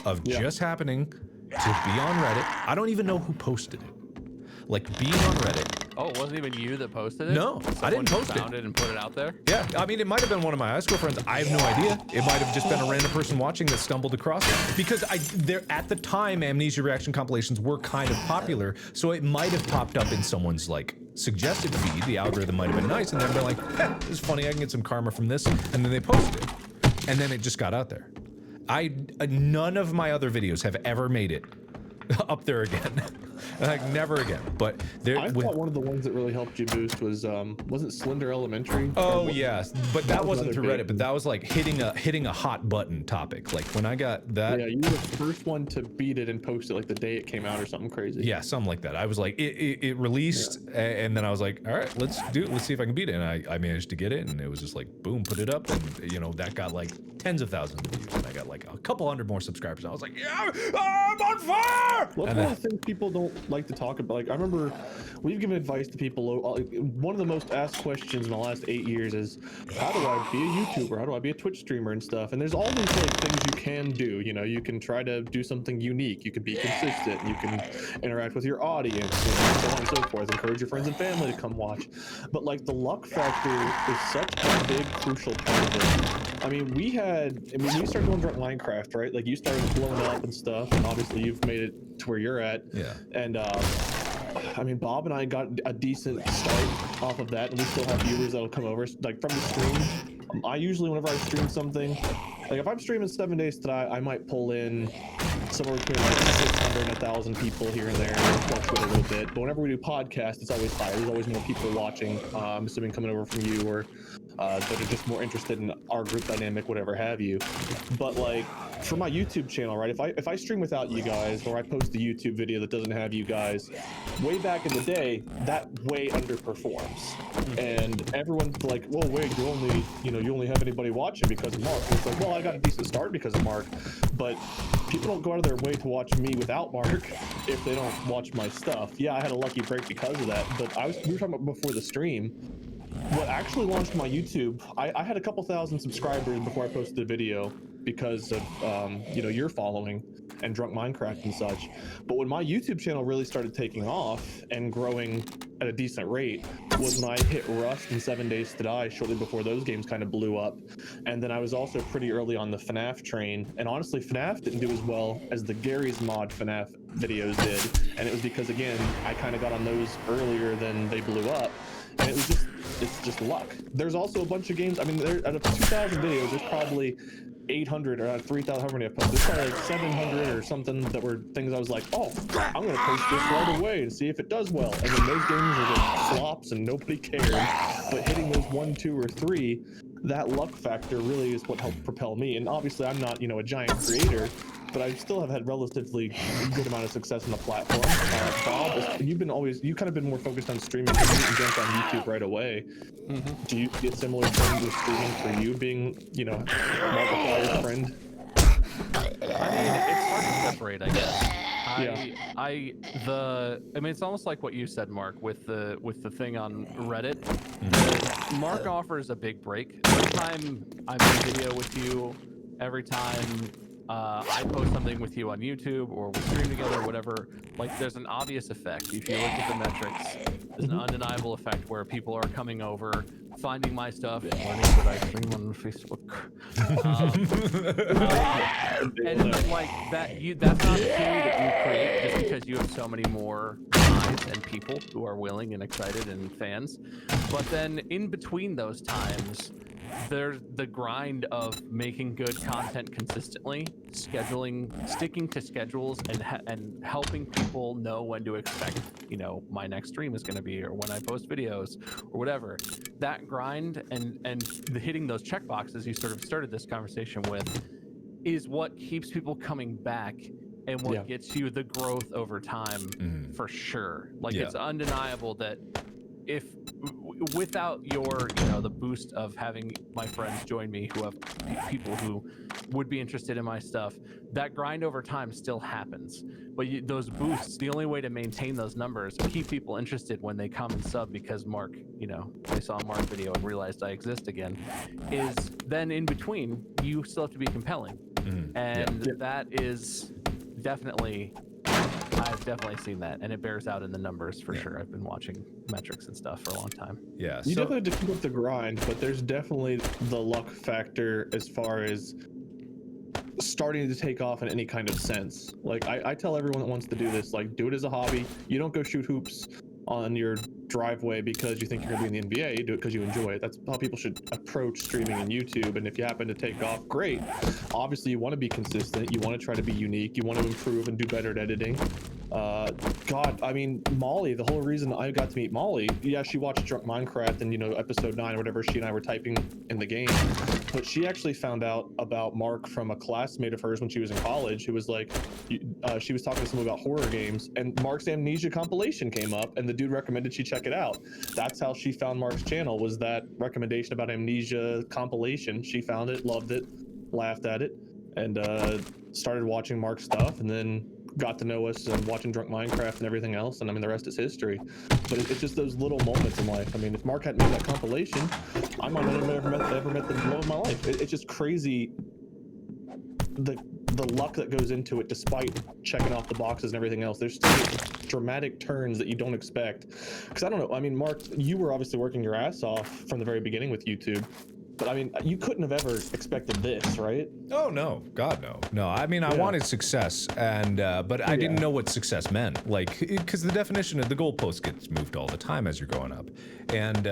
S1: of just happening to be on Reddit. I don't even know who posted it. Like being on Reddit.
S3: Oh, it wasn't even you that posted it?
S1: No, I didn't post
S3: found it and put it out there?
S1: Yeah, I mean, it might have been one of my high school friends. I have no idea. It might have just been a random person watching that stumbled across it. Because at the time, Amnesia reaction compilations were kind of popular, so it might have popped up in someone's like suggested feed. The algorithm might have been nice, and they've been like, this is funny, I can get some karma from this, and then they posted it. And then it just got out there. None of my other videos have ever made it up there again. Like never again. But
S2: I thought one of the ones that really helped you boost was wasn't Slender Elementary?
S1: Oh yeah, but that wasn't through Reddit. But that was like hitting a hot button topic. Like when I got that.
S2: Yeah, you were the first one to beat it and post it like the day it came out or something crazy.
S1: Yeah, something like that. I was like, it released, and then I was like, all right, let's do it. Let's see if I can beat it. And I managed to get it, and it was just like, boom, put it up, and you know that got like tens of thousands of views, and I got like a couple hundred more subscribers. And I was like, yeah, I'm on fire.
S2: Well, that's one of the things people don't like to talk about. Like, I remember we've given advice to people. One of the most asked questions in the last 8 years is, how do I be a YouTuber? How do I be a Twitch streamer and stuff? And there's all these like things you can do. You know, you can try to do something unique. You can be consistent. You can interact with your audience, and so on and so forth. Encourage your friends and family to come watch. But like the luck factor is such a big, crucial part of it. I mean, we started going through Minecraft, right? Like you started blowing up and stuff, and obviously you've made it to where you're at.
S1: Yeah.
S2: And I mean, Bob and I got a decent start off of that, and we still have viewers that'll come over, like from the stream. I usually, whenever I stream something, like if I'm streaming 7 days today, I might pull in somewhere between like 600 and 1,000 people here and there, and fluctuate a little bit. But whenever we do podcasts, it's always higher. There's always more people watching. I'm assuming coming over from you, or that are just more interested in our group dynamic, whatever have you. But like for my YouTube channel, right? If I stream without you guys, or I post a YouTube video that doesn't have you guys, way back in the day, that way underperforms. And everyone's like, well, wait, you only have anybody watching because of Mark. And it's like, well, I got a decent start because of Mark, but people don't go out of their way to watch me without Mark if they don't watch my stuff. Yeah, I had a lucky break because of that, but we were talking about before the stream. What actually launched my YouTube, I had a couple thousand subscribers before I posted a video because of your following and Drunk Minecraft and such. But when my YouTube channel really started taking off and growing at a decent rate was when I hit Rust and 7 Days to Die shortly before those games kind of blew up. And then I was also pretty early on the FNAF train. And honestly, FNAF didn't do as well as the Gary's Mod FNAF videos did. And it was because, again, I kind of got on those earlier than they blew up. And it's just luck. There's also a bunch of games. I mean, out of 2,000 videos, there's probably 800 or out of 3,000, however many I posted. There's probably like 700 or something that were things I was like, oh, I'm going to post this right away and see if it does well. And then those games are just flops and nobody cared. But hitting those 1, 2, or 3, that luck factor really is what helped propel me. And obviously, I'm not, a giant creator, but I still have had relatively good amount of success on the platform. Bob, you kind of been more focused on streaming. You jumped on YouTube right away. Mm-hmm. Do you get similar things with streaming for you being, Markiplier's friend?
S3: I mean, it's hard to separate, I guess. It's almost like what you said, Mark, with the thing on Reddit. Mark offers a big break. Every time I'm in video with you, every time I post something with you on YouTube or we stream together or whatever, like there's an obvious effect. If you look at the metrics, there's an undeniable effect where people are coming over, finding my stuff, and learning that I stream on Facebook. And like that's not a theory that you create just because you have so many more eyes and people who are willing and excited and fans. But then in between those times, there's the grind of making good content consistently, sticking to schedules, and helping people know when to expect, my next stream is going to be, or when I post videos, or whatever. That grind and hitting those check boxes you sort of started this conversation with is what keeps people coming back and what gets you the growth over time, for sure. Like it's undeniable that if without your the boost of having my friends join me who have people who would be interested in my stuff, that grind over time still happens. But those boosts, the only way to maintain those numbers, keep people interested when they come and sub because Mark, they saw a Mark video and realized I exist again, is then in between you still have to be compelling. And that is definitely, I've definitely seen that, and it bears out in the numbers for sure. I've been watching metrics and stuff for a long time.
S1: Yeah,
S2: you definitely have to keep up the grind, but there's definitely the luck factor as far as starting to take off in any kind of sense. Like I tell everyone that wants to do this, like, do it as a hobby. You don't go shoot hoops on your driveway because you think you're gonna be in the NBA. You do it because you enjoy it. That's how people should approach streaming and YouTube. And if you happen to take off, great. Obviously, you want to be consistent. You want to try to be unique. You want to improve and do better at editing. God, I mean, Molly, the whole reason I got to meet Molly, she watched Drunk Minecraft and, episode 9 or whatever, she and I were typing in the game. But she actually found out about Mark from a classmate of hers when she was in college, who was like, she was talking to someone about horror games, and Mark's Amnesia compilation came up, and the dude recommended she check it out. That's how she found Mark's channel, was that recommendation about Amnesia compilation. She found it, loved it, laughed at it, and started watching Mark's stuff, and then got to know us and watching Drunk Minecraft and everything else, and I mean the rest is history. But it's just those little moments in life. I mean, if Mark hadn't made that compilation, I might not have ever met the love of my life. It's just crazy the luck that goes into it, despite checking off the boxes and everything else. There's still dramatic turns that you don't expect. Because I don't know, I mean, Mark, you were obviously working your ass off from the very beginning with YouTube. but I mean, you couldn't have ever expected this, right?
S1: Oh no, God no, no. I mean, I wanted success, and but I didn't know what success meant. Like, because the definition of the goalpost gets moved all the time as you're going up, and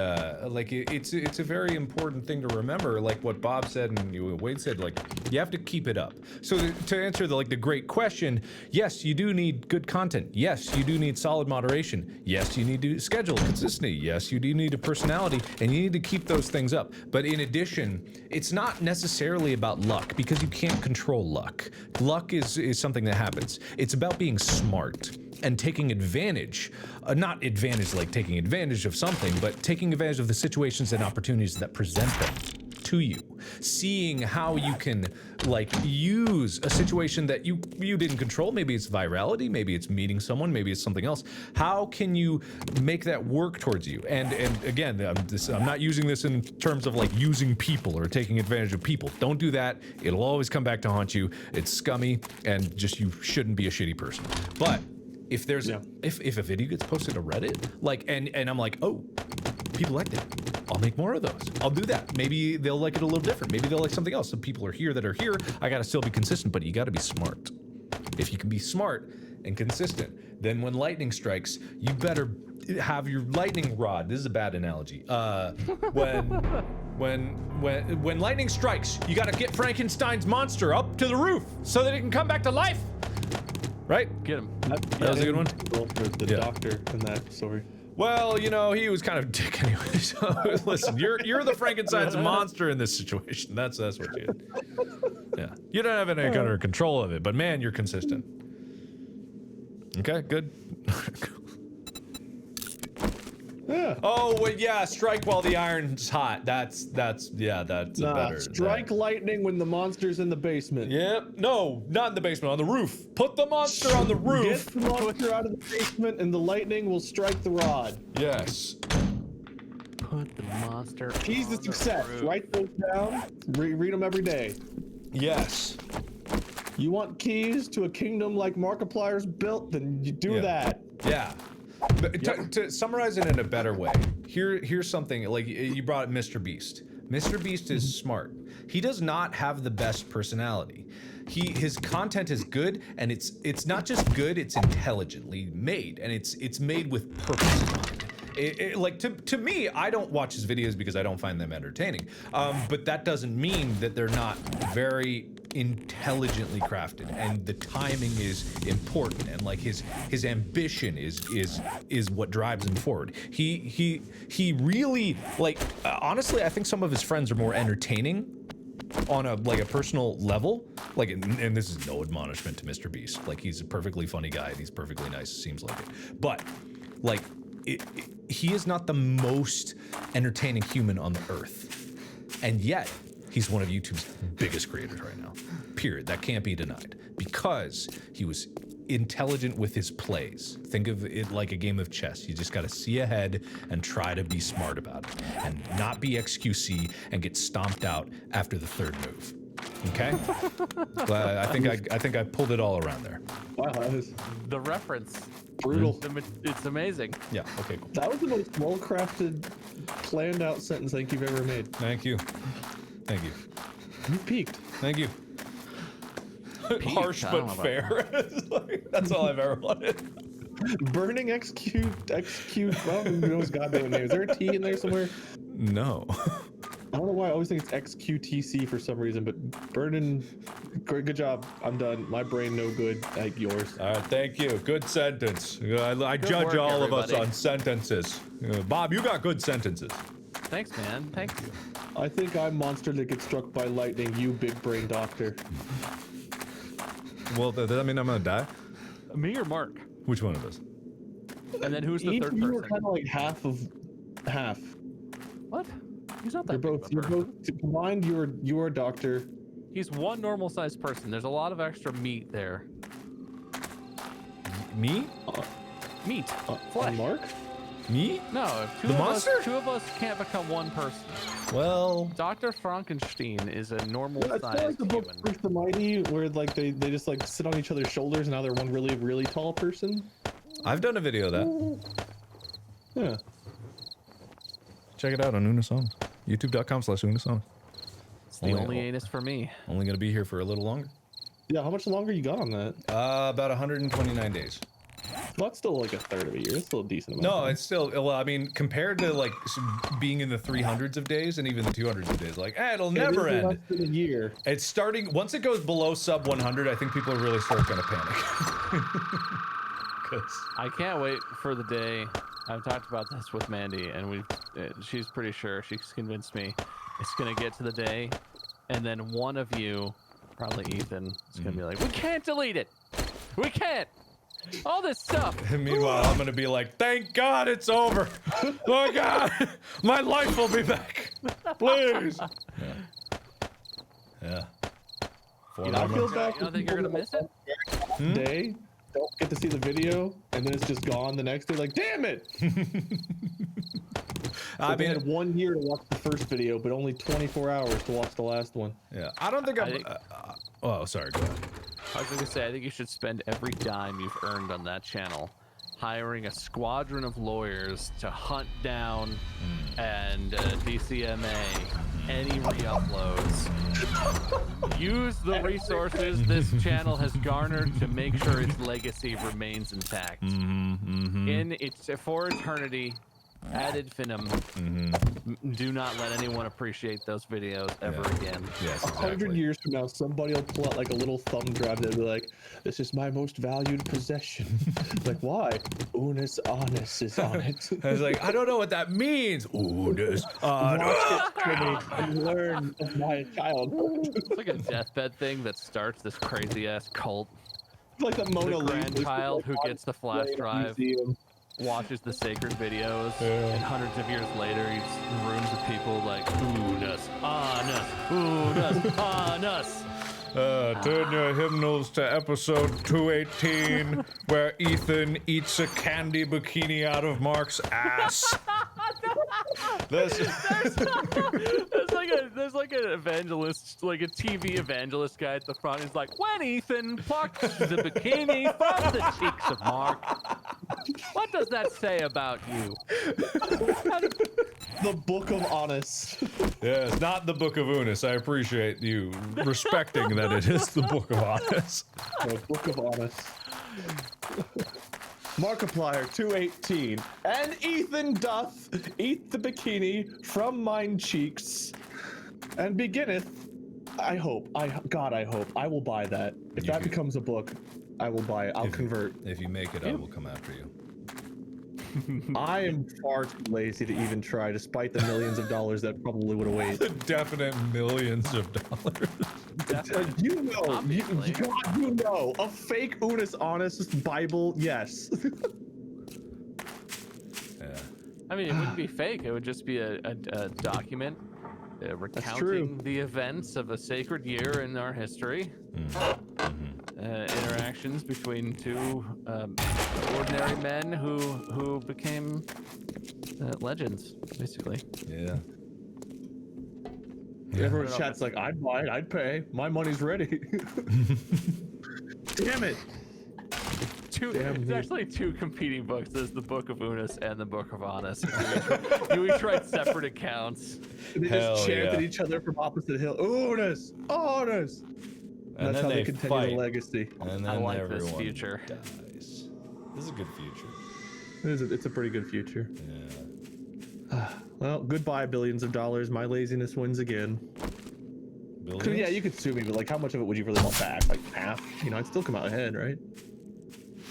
S1: like it's a very important thing to remember. Like what Bob said and Wade said, like you have to keep it up. So to answer the great question, yes, you do need good content. Yes, you do need solid moderation. Yes, you need to schedule consistency. Yes, you do need a personality, and you need to keep those things up. But in addition, it's not necessarily about luck, because you can't control luck. Luck is something that happens. It's about being smart and taking advantage, not advantage like taking advantage of something, but taking advantage of the situations and opportunities that present them to you. Seeing how you can like use a situation that you didn't control. Maybe it's virality, maybe it's meeting someone, maybe it's something else. How can you make that work towards you? And again, I'm not using this in terms of like using people or taking advantage of people. Don't do that. It'll always come back to haunt you. It's scummy, and just you shouldn't be a shitty person. But if there's if a video gets posted to Reddit, like and I'm like, oh, people liked it, I'll make more of those. I'll do that. Maybe they'll like it a little different. Maybe they'll like something else. Some people are here that are here. I gotta still be consistent, but you gotta be smart. If you can be smart and consistent, then when lightning strikes, you better have your lightning rod. This is a bad analogy. When lightning strikes, you gotta get Frankenstein's monster up to the roof so that it can come back to life. Right?
S3: Get him.
S1: That was a good one.
S2: The doctor in that story.
S1: Well, you know, he was kind of a dick anyway. So listen, you're the Frankenstein's monster in this situation. That's what you did. Yeah, you don't have any kind of control of it, but man, you're consistent. Okay, good.
S2: Yeah.
S1: Oh, well, yeah, strike while the iron's hot. That's better.
S2: Strike lightning when the monster's in the basement.
S1: Yep. No, not in the basement, on the roof. Put the monster on the roof.
S2: Get the monster out of the basement and the lightning will strike the rod.
S1: Yes.
S3: Put the monster.
S2: Keys to success. Write those down. Read them every day.
S1: Yes.
S2: You want keys to a kingdom like Markiplier's built? Then you do that.
S1: Yeah. But to summarize it in a better way, here's something like you brought up Mr. Beast. Mr. Beast is smart. He does not have the best personality. His content is good, and it's not just good, it's intelligently made, and it's made with purpose in mind. Like to me, I don't watch his videos because I don't find them entertaining. But that doesn't mean that they're not very intelligently crafted, and the timing is important, and like his ambition is what drives him forward. He really like honestly, I think some of his friends are more entertaining on a personal level, like, and this is no admonishment to Mr. Beast. Like, he's a perfectly funny guy, and he's perfectly nice, seems like it. But like, he is not the most entertaining human on the earth, and yet he's one of YouTube's biggest creators right now. Period. That can't be denied, because he was intelligent with his plays. Think of it like a game of chess. You just got to see ahead and try to be smart about it, and not be XQC and get stomped out after the third move. Okay? I think I pulled it all around there.
S2: Wow, that is
S3: The reference.
S2: brutal.
S3: It's amazing.
S1: Yeah. Okay. Cool.
S2: That was the most well-crafted, planned-out sentence I think you've ever made.
S1: Thank you. Thank you.
S2: You peaked.
S1: Thank you. Harsh but fair. That's all I've ever wanted.
S2: Burning XQ. Well, who knows goddamn name? Is there a T in there somewhere?
S1: No.
S2: I don't know why I always think it's XQTC for some reason, but burning. Good job. I'm done. My brain no good. Like yours.
S1: All right, thank you. Good sentence. I judge
S3: work,
S1: all of us
S3: everybody.
S1: on sentences. Bob, you got good sentences.
S3: Thanks, man. Thank you.
S2: I think I'm monster that gets struck by lightning. You big brain doctor.
S1: Well, does that mean I'm gonna die?
S3: Me or Mark?
S1: Which one of us?
S3: And then who's the
S2: Each
S3: third
S2: of you are
S3: person?
S2: kind of like half.
S3: What? He's not that
S2: You're
S3: big
S2: both.
S3: of a
S2: You're
S3: person.
S2: both combined. You're a doctor.
S3: He's one normal-sized person. There's a lot of extra meat there.
S1: Me?
S3: Meat.
S2: And
S3: Flesh.
S2: Mark.
S1: Me?
S3: No,
S1: The monster?
S3: two of us can't become one person.
S1: Well,
S3: Dr. Frankenstein is a
S2: Yeah, it's
S3: normal-sized
S2: kind of like the book
S3: human.
S2: Bruce the Mighty, where like they just like sit on each other's shoulders, and now they're one really tall person.
S1: I've done a video of that.
S2: Yeah.
S1: Check it out on Unasongs. YouTube.com/Unasongs.
S3: It's the only anus for me.
S1: Only gonna be here for a little longer.
S2: Yeah, how much longer you got on that?
S1: About 129 days.
S2: Well, that's still like a third of a year. It's still a decent amount.
S1: No, it's still, well, I mean, compared to like being in the 300s of days and even the 200s of days, like, it'll never end.
S2: Less than a year.
S1: It's starting, once it goes below sub 100, I think people are really gonna panic.
S3: I can't wait for the day. I've talked about this with Mandy, and she's pretty sure, she's convinced me, it's gonna get to the day, and then one of you, probably Ethan, is gonna be like, we can't delete it! We can't! All this stuff!
S1: And meanwhile, I'm gonna be like, thank God it's over! Oh God! My life will be back! Please! Yeah.
S3: You don't think you're gonna miss it?
S2: Day, don't get to see the video, and then it's just gone the next day. Like, damn it! I mean, had 1 year to watch the first video, but only 24 hours to watch the last one.
S1: Yeah, I don't think oh, sorry, go ahead.
S3: I was gonna say, I think you should spend every dime you've earned on that channel hiring a squadron of lawyers to hunt down and DCMA any re-uploads. Use the resources this channel has garnered to make sure its legacy remains intact. In its for eternity, ad infinitum. Do not let anyone appreciate those videos ever again.
S1: Yes, exactly.
S2: 100 years from now, somebody will pull out like a little thumb drive and be like, "This is my most valued possession." Like, why? Unis Honest is on it.
S1: I was like, I don't know what that means. Unis
S2: Watch it and learn of my childhood.
S3: It's like a deathbed thing that starts this crazy ass cult.
S2: Like the Mona
S3: The
S2: Lisa.
S3: grandchild who gets the flash drive.
S2: Museum.
S3: Watches the sacred videos, and hundreds of years later, he's in rooms with people like, Unas, Anas, Anas.
S1: Turn your hymnals to episode 218, where Ethan eats a candy bikini out of Mark's ass.
S3: There's like an evangelist, like a TV evangelist guy at the front. He's like, when Ethan plucks the bikini from the cheeks of Mark, what does that say about you?
S2: The Book of Honest.
S1: Yes, not the Book of Unis. I appreciate you respecting that it is the Book of Honest.
S2: The Book of Honest. Markiplier 218. And Ethan doth eat the bikini from mine cheeks, and beginneth. I hope. God, I hope. I will buy that. If that becomes a book, I will buy it. I'll convert.
S1: If you make it, I will come after you.
S2: I am far too lazy to even try, despite the millions of dollars that probably would await.
S1: The definite millions of dollars.
S2: You know, a fake Unis Honest Bible, yes.
S1: Yeah.
S3: I mean, it wouldn't be fake. It would just be a document recounting the events of a sacred year in our history. Interactions between two ordinary men who became legends, basically.
S1: Yeah.
S2: Everyone chat's like, I'd buy it, I'd pay. My money's ready. Damn it.
S3: It's actually two competing books. There's the Book of Unis and the Book of Honest. You each write separate accounts.
S2: They just chanted each other from opposite hill. Unis! Honest!
S1: And
S2: that's
S1: then
S2: how they
S1: they
S2: continue
S1: fight.
S2: the legacy.
S1: And then
S3: I like
S1: everyone
S3: this future.
S1: dies. This is a good future.
S2: It's a pretty good future.
S1: Yeah.
S2: Well, goodbye, billions of dollars. My laziness wins again.
S1: Billions?
S2: Yeah, you could sue me, but like, how much of it would you really want back? Like half? You know, I'd still come out ahead, right?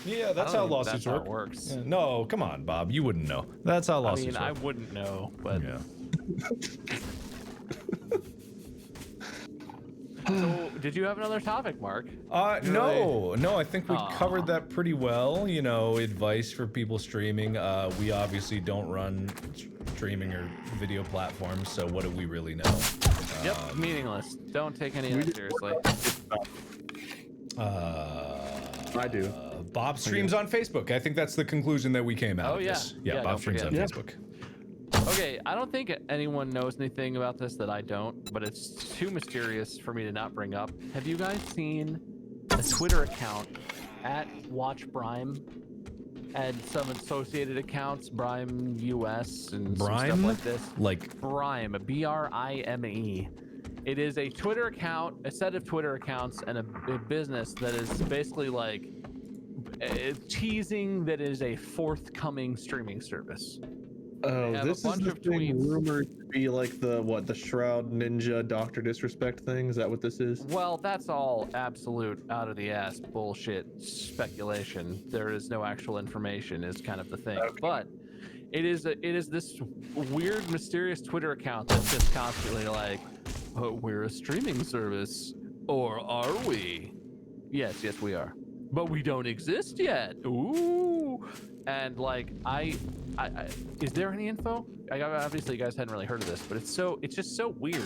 S1: Yeah, that's how lawsuits
S3: That's how
S1: work.
S3: it works.
S1: Yeah, no, come on, Bob. You wouldn't know. That's how lawsuits
S3: I
S1: work.
S3: wouldn't know, but
S1: Yeah.
S3: So, did you have another topic, Mark?
S1: No, I think we covered that pretty well. You know, advice for people streaming. We obviously don't run streaming or video platforms, so what do we really know?
S3: Yep, meaningless. Don't take any of it seriously.
S2: I do.
S1: Bob streams on Facebook. I think that's the conclusion that we came out of this. Yeah,
S3: Yeah,
S1: Bob
S3: don't
S1: streams on
S3: forget.
S1: Facebook.
S3: Okay, I don't think anyone knows anything about this that I don't, but it's too mysterious for me to not bring up. Have you guys seen a Twitter account at WatchBrime and some associated accounts, Brime US and some stuff like this?
S1: Like
S3: Brime, Brime. It is a Twitter account, a set of Twitter accounts, and a business that is basically like teasing that it is a forthcoming streaming service.
S2: Oh, this is the thing
S3: tweets.
S2: rumored to be like the Shroud Ninja Doctor Disrespect thing. Is that what this is?
S3: Well, that's all absolute out of the ass bullshit speculation. There is no actual information, is kind of the thing. Okay. But it is this weird, mysterious Twitter account that's just constantly like, oh, we're a streaming service, or are we? Yes, we are, but we don't exist yet. Ooh. And like, I is there any info? Obviously, you guys hadn't really heard of this, but it's just so weird.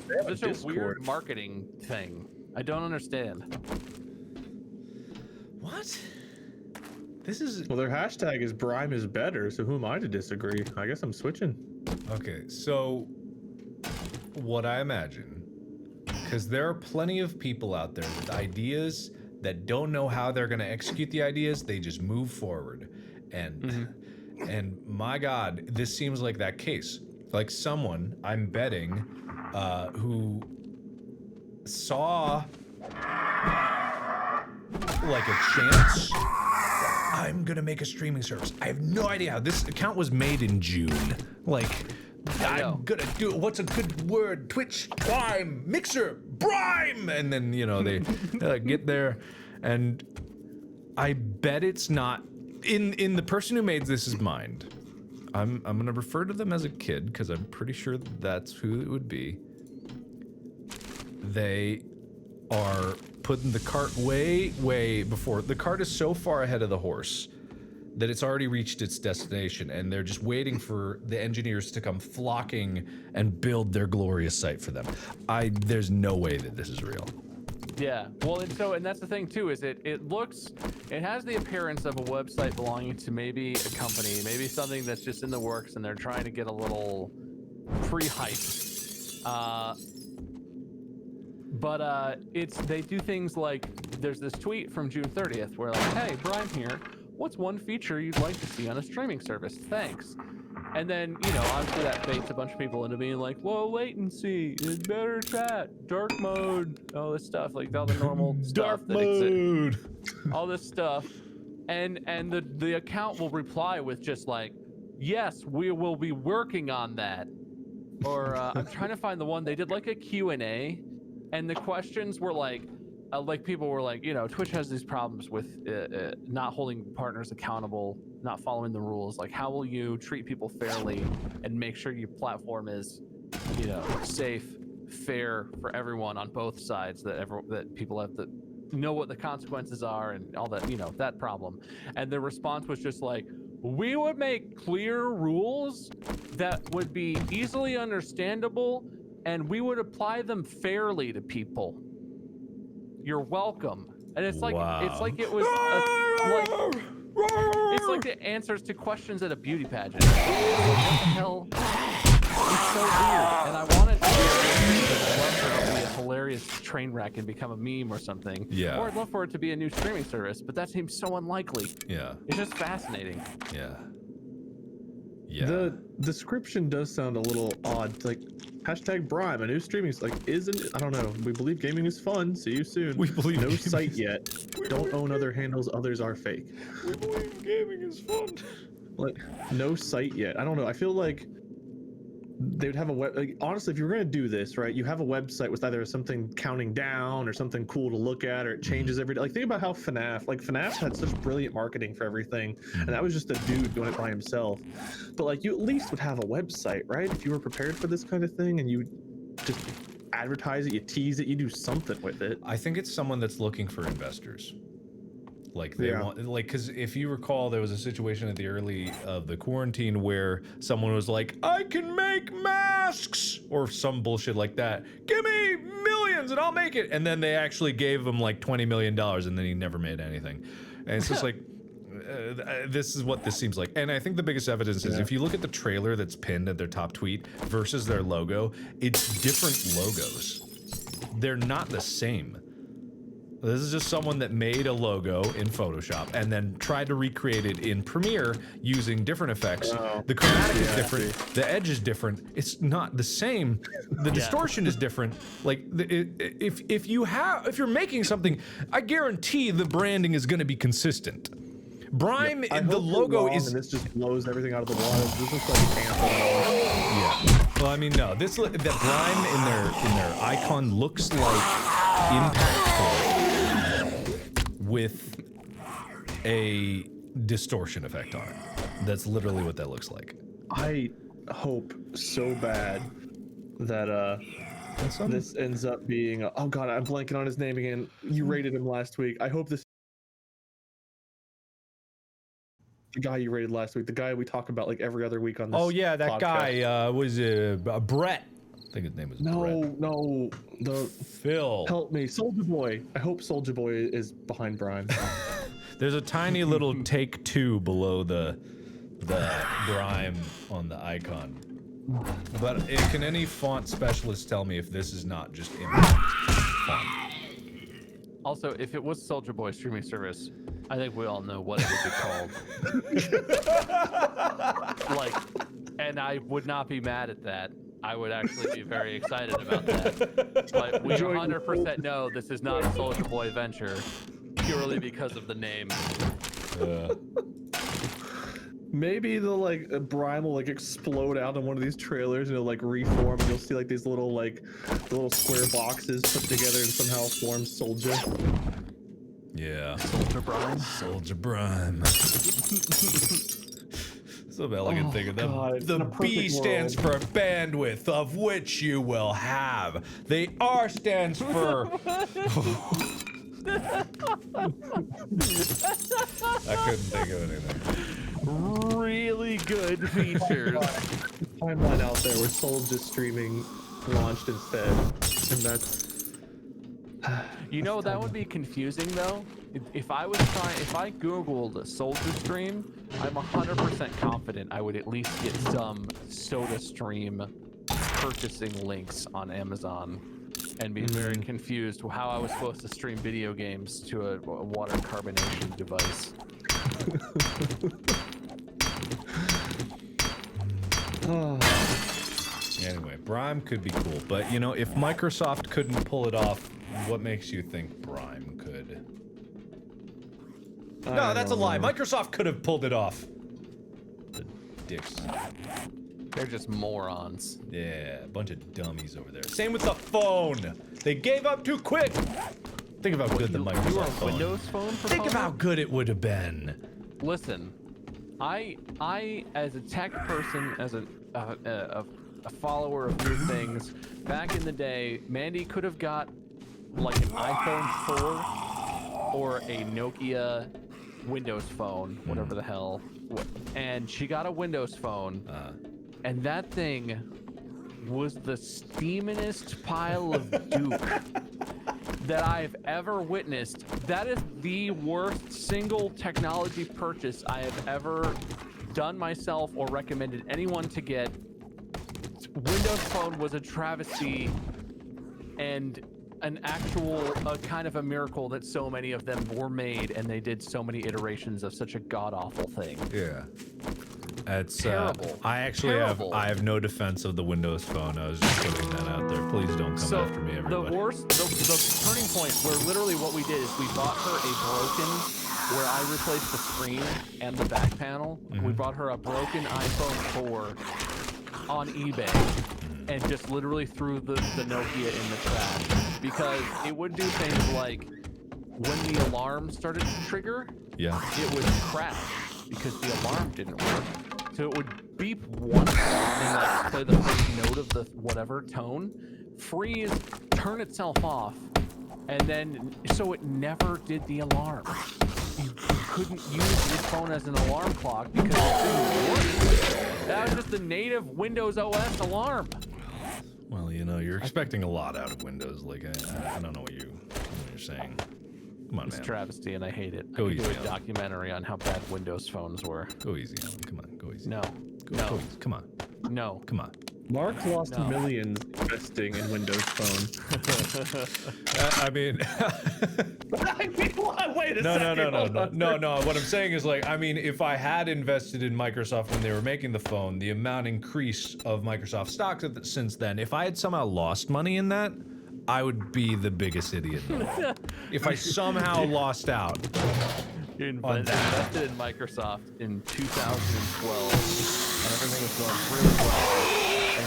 S3: It's such a weird marketing thing. I don't understand.
S1: What? This is...
S2: Well, their hashtag is Brime is better, so who am I to disagree? I guess I'm switching.
S1: Okay, so what I imagine, because there are plenty of people out there with ideas that don't know how they're going to execute the ideas, they just move forward. And and my God, this seems like that case. Like someone, I'm betting, who saw like a chance. I'm gonna make a streaming service. I have no idea how. This account was made in June. Like, I'm gonna do it. What's a good word? Twitch, Prime, Mixer, Brime! And then, you know, they get there. And I bet it's not in the person who made this' mind. I'm gonna refer to them as a kid because I'm pretty sure that's who it would be. They are putting the cart way before. The cart is so far ahead of the horse that it's already reached its destination, and they're just waiting for the engineers to come flocking and build their glorious site for them. There's no way that this is real.
S3: Yeah, well, and that's the thing too, is it has the appearance of a website belonging to maybe a company, maybe something that's just in the works, and they're trying to get a little pre-hype. But they do things like, there's this tweet from June 30th where like, hey, Brian here, what's one feature you'd like to see on a streaming service? Thanks. And then, you know, obviously that baits a bunch of people into being like, low latency, better chat, dark mode, all this stuff, like all the normal stuff that exists. All this stuff. And the account will reply with just like, yes, we will be working on that. Or I'm trying to find the one, they did like a Q&A, and the questions were like people were like, you know, Twitch has these problems with not holding partners accountable, not following the rules. Like, how will you treat people fairly and make sure your platform is, you know, safe, fair for everyone on both sides, that people have to know what the consequences are and all that, you know, that problem. And the response was just like, we would make clear rules that would be easily understandable, and we would apply them fairly to people. You're welcome. And it's like, it's like it was it's like the answers to questions at a beauty pageant. What the hell? It's so weird. And I want it to be a hilarious train wreck and become a meme or something.
S1: Yeah.
S3: Or I'd love for it to be a new streaming service, but that seems so unlikely.
S1: Yeah.
S3: It's just fascinating.
S1: Yeah. Yeah.
S2: The description does sound a little odd. Like, hashtag Brime, a new streaming, like, isn't it? I don't know. We believe gaming is fun. See you soon.
S1: We believe
S2: no site yet. Don't own other handles. Others are fake.
S1: We believe gaming is fun.
S2: Like, no site yet. I don't know. I feel like they would have a web. Like, honestly, if you were going to do this, right, you have a website with either something counting down or something cool to look at, or it changes every day. Like, think about how FNAF had such brilliant marketing for everything, and that was just a dude doing it by himself. But like, you at least would have a website, right? If you were prepared for this kind of thing, and you just advertise it, you tease it, you do something with it.
S1: I think it's someone that's looking for investors. Like they want, like, because if you recall, there was a situation at the early of the quarantine where someone was like, I can make masks or some bullshit like that. Give me millions and I'll make it. And then they actually gave him like $20 million and then he never made anything. And it's just like, this is what this seems like. And I think the biggest evidence is if you look at the trailer that's pinned at their top tweet versus their logo, it's different logos. They're not the same. This is just someone that made a logo in Photoshop and then tried to recreate it in Premiere using different effects. The chromatic is different. The edge is different. It's not the same. The distortion is different. Like if you're making something, I guarantee the branding is going to be consistent. Brime, the logo is.
S2: And this just blows everything out of the water. This looks like a cancel.
S1: Yeah. Well, I mean, no. That Brime in their icon looks like Impact with a distortion effect on it. That's literally what that looks like.
S2: I hope so bad that this ends up being oh god, I'm blanking on his name again. You rated him last week. I hope this the guy you rated last week, the guy we talk about like every other week on this.
S1: Oh yeah, that
S2: podcast.
S1: guy was Brett. I think his name was Brett.
S2: No,
S1: Phil.
S2: Help me, Soldier Boy. I hope Soldier Boy is behind Brian.
S1: There's a tiny little take 2 below the Brime on the icon. But can any font specialist tell me if this is not just Impact font?
S3: Also, if it was Soldier Boy streaming service, I think we all know what it would be called. Like, and I would not be mad at that. I would actually be very excited about that. But we 100% know this is not a Soldier Boy venture, purely because of the name.
S2: Maybe the Brime will explode out in one of these trailers and it'll reform and you'll see these little square boxes put together and somehow form Soldier.
S1: Yeah.
S3: Soldier Brime.
S1: Soldier Brime. Some elegant thing. The B stands for bandwidth, of which you will have. The R stands for. I couldn't think of anything.
S3: Really good features.
S2: Timeline out there where Soldier streaming launched instead, and that's.
S3: You know, that would be confusing though. If I googled Soldier Stream, I'm 100% confident I would at least get some Soda Stream purchasing links on Amazon and be very confused how I was supposed to stream video games to a water carbonation device.
S1: Anyway, Brime could be cool, but you know, if Microsoft couldn't pull it off, what makes you think Brime could? No, that's a lie. Microsoft could have pulled it off. The dicks.
S3: They're just morons.
S1: Yeah, a bunch of dummies over there. Same with the phone. They gave up too quick. Think of how good the Microsoft phone.
S3: Windows phone.
S1: Think of how good it would have been.
S3: Listen, I as a tech person, as a follower of new things, back in the day, Mandy could have got like an iPhone 4 or a Nokia Windows phone, whatever the hell, and she got a Windows phone, and that thing was the steamingest pile of Duke that I've ever witnessed. That is the worst single technology purchase I have ever done myself or recommended anyone to get. Windows Phone was a travesty and an actual kind of a miracle that so many of them were made and they did so many iterations of such a god-awful thing.
S1: Yeah. It's
S3: terrible.
S1: I actually have no defense of the Windows Phone. I was just putting that out there. Please don't come after me, everybody.
S3: The turning point where literally what we did is we bought her a broken, where I replaced the screen and the back panel. We bought her a broken iPhone 4 on eBay and just literally threw the Nokia in the trash because it would do things like when the alarm started to trigger, it would crash because the alarm didn't work. So it would beep once and play the first note of the whatever tone, freeze, turn itself off, and then so it never did the alarm. You couldn't use your phone as an alarm clock because it didn't work. That was just the native Windows OS alarm.
S1: Well, you know, you're expecting a lot out of Windows. Like, I don't know what you're saying. Come on,
S3: it's
S1: man.
S3: It's travesty, and I hate it.
S1: Go easy.
S3: Do a documentary on how bad Windows phones were.
S1: Go easy on them. Come on, go easy.
S3: No.
S1: Go easy. Come on.
S3: No.
S1: Come on.
S2: Mark lost millions investing in Windows Phone.
S1: I mean,
S2: Wait a second.
S1: no. What I'm saying is like, I mean, if I had invested in Microsoft when they were making the phone, the amount increase of Microsoft stocks since then, if I had somehow lost money in that, I would be the biggest idiot in the world. If I somehow lost out.
S3: You invested in Microsoft in 2012, and everything was going really well. And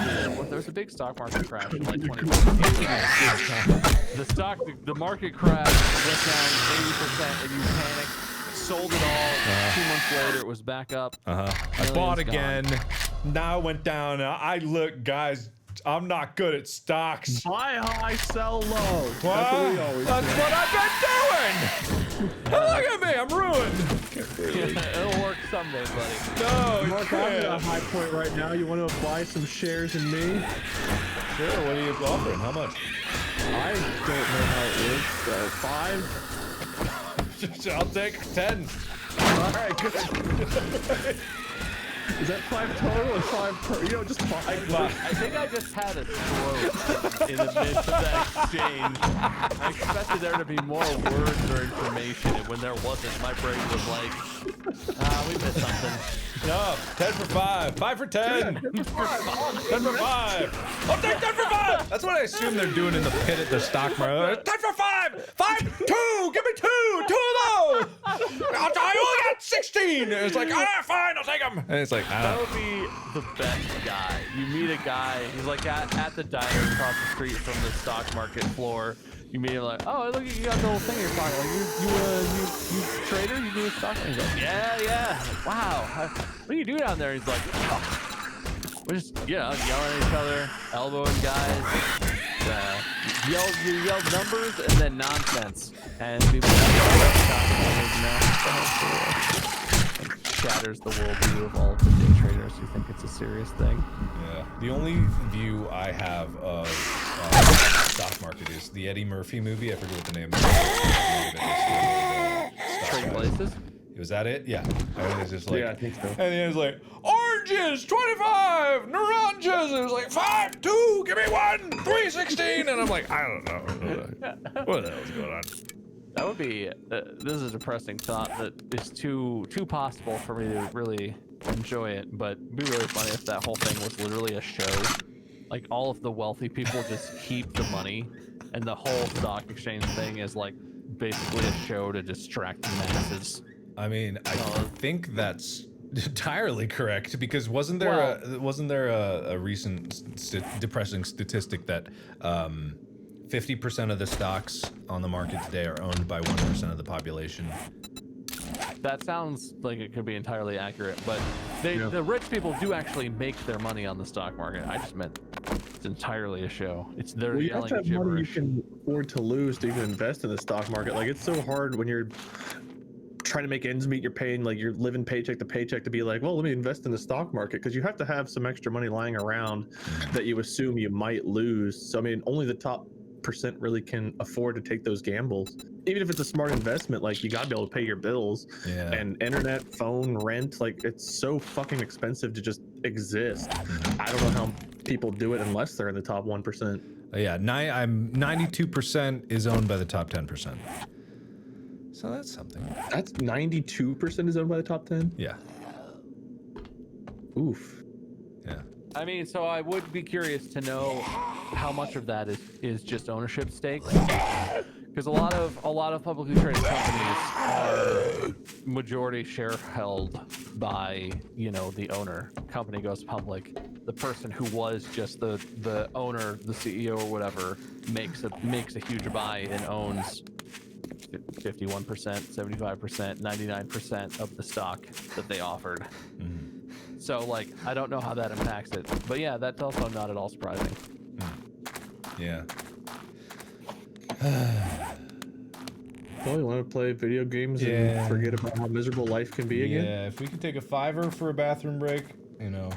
S3: then there was a big stock market crash in like 2014. The market crash went down 80%, and you panicked, sold it all. 2 months later, it was back up.
S1: I bought again. Now it went down. Look, guys. I'm not good at stocks.
S2: Buy high, sell low.
S1: That's what we always do. That's what I've been doing. Look at me, I'm ruined.
S3: It'll work someday, buddy.
S1: No,
S2: Mark, I'm at a high point right now. You want to buy some shares in me?
S1: Sure. What are you offering? How much?
S2: I don't know how it works. 5.
S1: I'll take 10.
S2: All right, good. Is that 5 total or 5 per? You know, just 5.
S3: I think I just had a stroke in the midst of that exchange. I expected there to be more words or information, and when there wasn't, my brain was like, we missed something.
S1: No, 10 for 5. 5 for 10. 10 for 5. I'll take 10 for 5. That's what I assume they're doing in the pit at the stock market. 10 for 5. 5, 2. Give me 2. 2 of those. I only got 16. It's like, fine, I'll take them. And it's like,
S3: that would be the best guy. You meet a guy, he's like at the diner across the street from the stock market floor. You meet him like, oh, look, you got the whole thing in your pocket. Like, you trader? You do a stock? And he's like, yeah. Like, wow. What do you do down there? He's like, we're just, yelling at each other, elbowing guys. You yell numbers and then nonsense. And people shatters the worldview of all of the day traders who think it's a serious thing.
S1: Yeah. The only view I have of stock market is the Eddie Murphy movie. I forget what the name of it is.
S3: Trading Places?
S1: Was that it? Yeah. And it's just like,
S2: yeah, I think so.
S1: And then it was like, oranges, 25, naranjas. And it was like, 5, 2, give me 1, 3, 16. And I'm like, I don't know. What the hell is going on?
S3: That would be, this is a depressing thought that is too possible for me to really enjoy it, but it'd be really funny if that whole thing was literally a show. Like, all of the wealthy people just keep the money, and the whole stock exchange thing is like basically a show to distract the masses.
S1: I mean, I think that's entirely correct, because wasn't there a recent depressing statistic that 50% of the stocks on the market today are owned by 1% of the population?
S3: That sounds like it could be entirely accurate, but the rich people do actually make their money on the stock market. I just meant it's entirely a show. It's they're
S2: you have
S3: yelling
S2: to have money you
S3: gibberish.
S2: can afford to lose to even invest in the stock market. Like, it's so hard when you're trying to make ends meet. You're paying, like, you're living paycheck to paycheck to be like, well, let me invest in the stock market, because you have to have some extra money lying around that you assume you might lose. So I mean, only the top percent really can afford to take those gambles. Even if it's a smart investment, like, you gotta be able to pay your bills and internet, phone, rent. Like, it's so fucking expensive to just exist. I don't know how people do it unless they're in the top 1%.
S1: Yeah, 92% is owned by the top 10%. So that's something.
S2: That's 92% is owned by the top 10?
S1: Yeah.
S2: Oof.
S1: Yeah.
S3: I mean, so I would be curious to know how much of that is just ownership stakes, because a lot of publicly traded companies are majority share held by, you know, the owner. Company goes public, the person who was just the owner, the CEO or whatever, makes a huge buy and owns 51%, 75%, 99% of the stock that they offered.
S1: Mm-hmm.
S3: So, like, I don't know how that impacts it, but yeah, that's also not at all surprising.
S1: Yeah.
S2: Well, you want to play video games and forget about how miserable life can be again?
S1: Yeah, if we could take a $5 for a bathroom break, you know.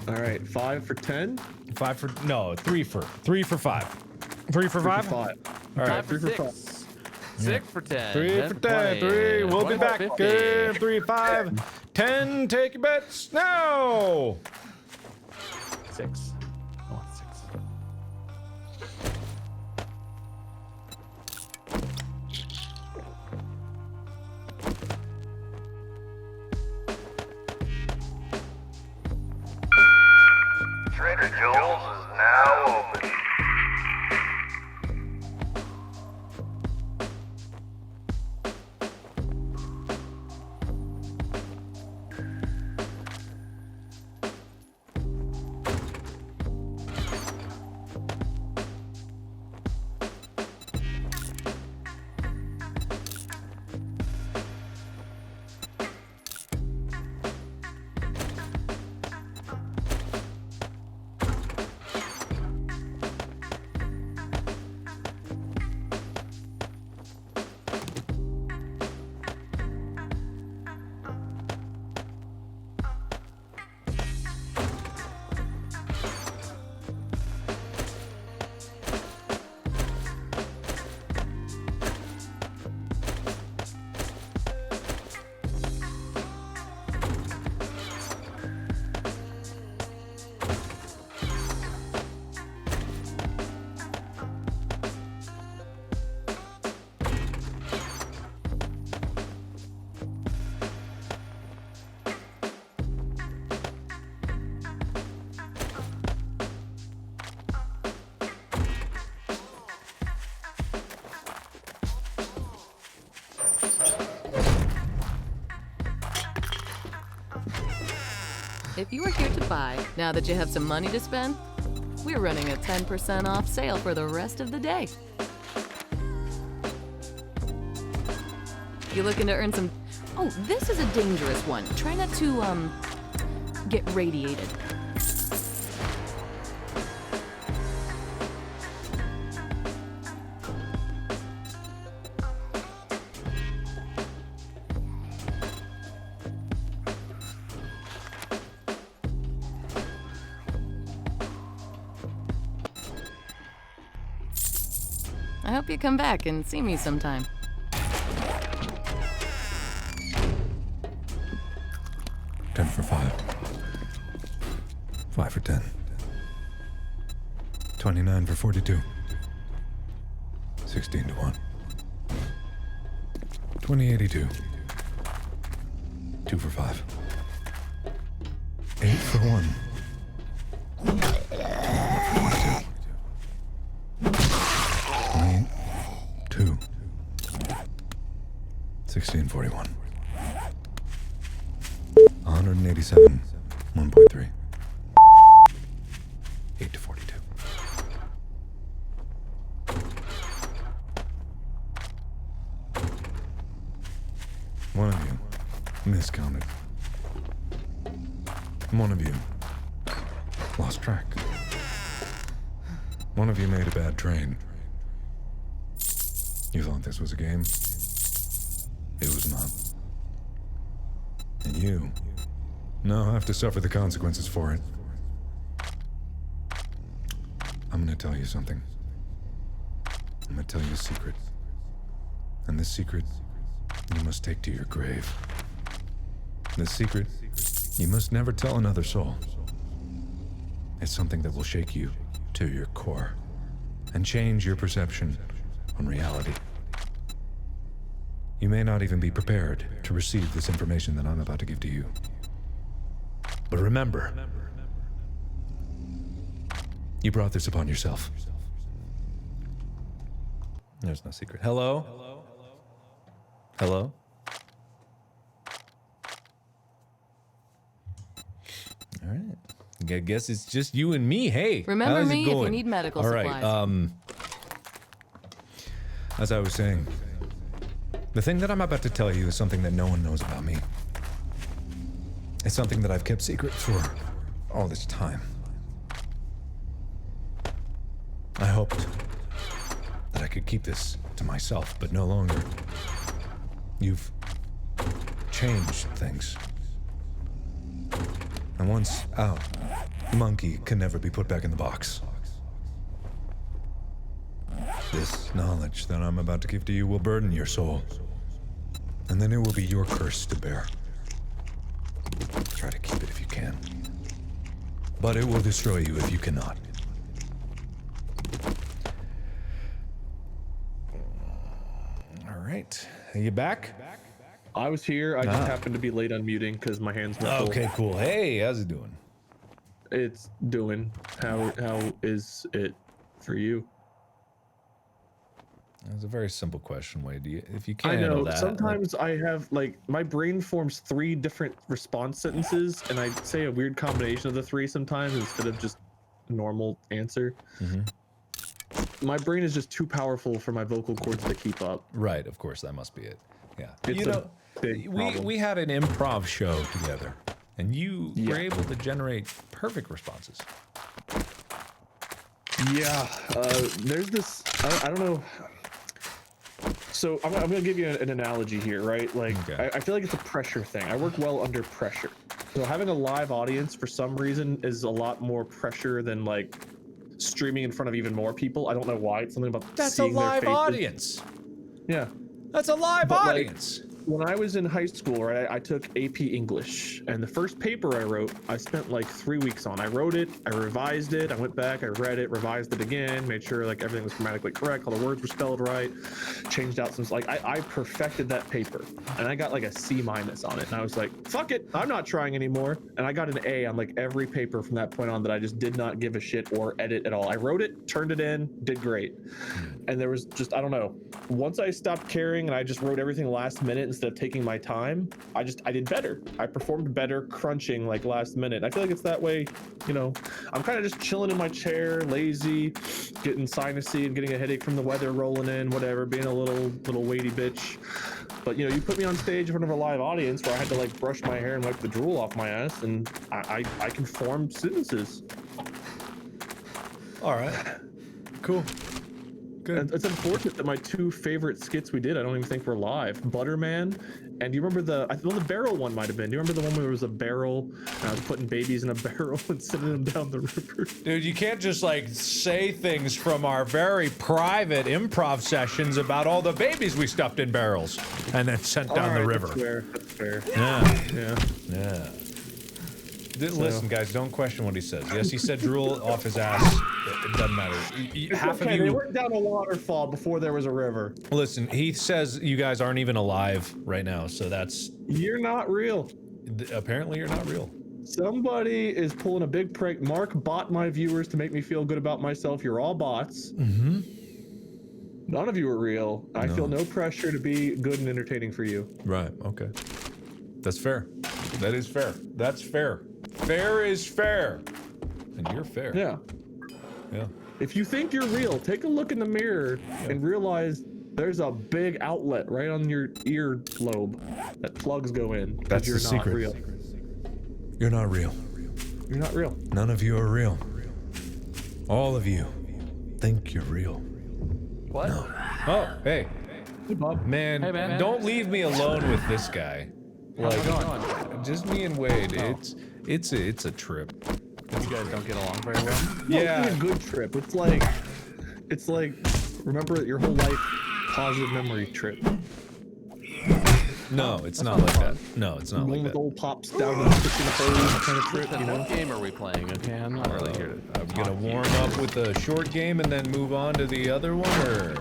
S2: All right, 5 for 10?
S1: 3 for 5. 3 for 5?
S2: 3 for 5.
S1: All right.
S3: 5 for
S2: 3 for
S3: 6.
S2: 5.
S3: 6 for 10.
S1: 3 for 10. 3. We'll be back. 3, 5. 10, take your bets now!
S3: 6. I want 6.
S5: Trader Joel's is now open.
S4: If you are here to buy, now that you have some money to spend, we're running a 10% off sale for the rest of the day. You looking to earn some... Oh, this is a dangerous one. Try not to, get radiated. I hope you come back and see me sometime.
S1: $10 for 5. 5 for 10. 29 for 42. 16 to 1. 2082. 2 for 5. 8 for 1. 22. 1641. 187. 1.3. 8 to 42. One of you miscounted. One of you lost track. One of you made a bad train. You thought this was a game? It was not. And you now have to suffer the consequences for it. I'm gonna tell you something. I'm gonna tell you a secret. And this secret you must take to your grave. This secret you must never tell another soul. It's something that will shake you to your core and change your perception on reality. You may not even be prepared to receive this information that I'm about to give to you. But remember, you brought this upon yourself. There's no secret. Hello? Hello? All right. I guess it's just you and me. Hey,
S4: Remember
S1: how's
S4: me
S1: it
S4: if
S1: going?
S4: you need medical
S1: All right,
S4: supplies.
S1: As I was saying, the thing that I'm about to tell you is something that no one knows about me. It's something that I've kept secret for all this time. I hoped that I could keep this to myself, but no longer. You've changed things. And once out, the monkey can never be put back in the box. This knowledge that I'm about to give to you will burden your soul. And then it will be your curse to bear. Try to keep it if you can. But it will destroy you if you cannot. All right. Are you back?
S2: I was here. I just happened to be late unmuting because my hands were full.
S1: Okay, cool. Hey, how's it doing?
S2: It's doing. How is it for you?
S1: That's a very simple question, Wade. If you can't
S2: I know.
S1: handle that,
S2: Sometimes I have like my brain forms 3 different response sentences, and I say a weird combination of the 3 sometimes instead of just a normal answer. My brain is just too powerful for my vocal cords to keep up.
S1: right, of course, that must be it. Yeah.
S2: It's
S1: You know,
S2: big problem.
S1: we had an improv show together, and you were able to generate perfect responses.
S2: Yeah, there's this. I don't know. So I'm gonna give you an analogy here, right? Like
S1: Okay.
S2: I feel like it's a pressure thing. I work well under pressure. So having a live audience for some reason is a lot more pressure than like streaming in front of even more people. I don't know why. It's something about
S1: That's a
S2: seeing their
S1: live
S2: faces.
S1: audience.
S2: Yeah.
S1: That's a live
S2: But, like,
S1: audience.
S2: when I was in high school, right, I took AP English, and the first paper I wrote, I spent like 3 weeks on. I wrote it, I revised it, I went back, I read it, revised it again, made sure like everything was grammatically correct, all the words were spelled right, changed out some, like I perfected that paper, and I got like a C- on it, and I was like, fuck it, I'm not trying anymore, and I got an A on like every paper from that point on that I just did not give a shit or edit at all. I wrote it, turned it in, did great, and there was just, I don't know, once I stopped caring and I just wrote everything last minute instead of taking my time, I did better. I performed better crunching like last minute. I feel like it's that way, you know. I'm kind of just chilling in my chair, lazy, getting sinusy and getting a headache from the weather rolling in, whatever, being a little weighty bitch. But you know, you put me on stage in front of a live audience where I had to like brush my hair and wipe the drool off my ass, and I can form sentences.
S1: All right. Cool. Good.
S2: And it's unfortunate that my 2 favorite skits we did, I don't even think were live. Butterman, and do you remember the barrel one might have been. Do you remember the one where there was a barrel and I was putting babies in a barrel and sending them down the river?
S1: Dude, you can't just like say things from our very private improv sessions about all the babies we stuffed in barrels and then sent down the river.
S2: That's fair. That's fair.
S1: Yeah.
S2: Yeah.
S1: Listen, guys, don't question what he says. Yes, he said drool off his ass. It doesn't matter. Half of
S2: Okay, they
S1: you.
S2: went down a waterfall before there was a river.
S1: Listen, he says you guys aren't even alive right now, so that's.
S2: You're not real.
S1: Apparently, you're not real.
S2: Somebody is pulling a big prank. Mark bought my viewers to make me feel good about myself. You're all bots.
S1: Mm-hmm.
S2: None of you are real. I feel no pressure to be good and entertaining for you.
S1: Right. Okay. That's fair. That is fair. That's fair. Fair is fair. And you're fair.
S2: Yeah.
S1: Yeah.
S2: If you think you're real, take a look in the mirror and realize there's a big outlet right on your ear lobe that plugs go in.
S1: That's
S2: you're
S1: the
S2: not
S1: secret.
S2: real.
S1: You're not real.
S2: You're not real.
S1: None of you are real. All of you think you're real.
S3: What?
S1: No. Oh, hey.
S2: Hey, Bob.
S1: Man,
S3: Hey, man.
S1: don't leave me alone with this guy.
S3: How's it
S1: Like,
S3: going?
S1: just me and Wade. It's a trip.
S3: You guys don't get along very well.
S2: No,
S1: Yeah.
S2: it's a good trip. It's like remember your whole life positive memory trip.
S1: No, it's not like that. No, it's not
S2: Going
S1: like
S2: with
S1: that.
S2: old pops down in the kitchen hose kind of trip, you know?
S3: What game are we playing? Okay, I'm not really here to.
S1: I'm gonna warm up with a short game and then move on to the other one, or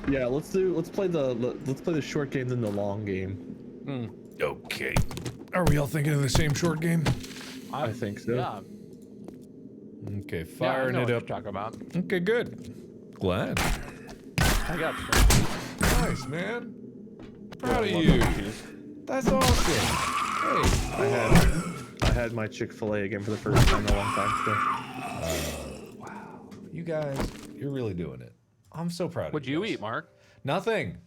S2: Yeah, let's play the short game then the long game.
S1: okay. Are we all thinking of the same short game?
S2: I think so.
S3: Yeah.
S1: Okay,
S3: Yeah, I
S1: firing
S3: know
S1: it
S3: what you're
S1: up.
S3: talking about.
S1: Okay, good. Glad.
S3: I got.
S1: Nice, man. Proud of you. That's awesome. Hey.
S2: I had my Chick-fil-A again for the first time in a long time today.
S1: Wow. You guys, you're really doing it. I'm so proud of
S3: What'd
S1: you
S3: you
S1: guys.
S3: eat, Mark?
S1: Nothing.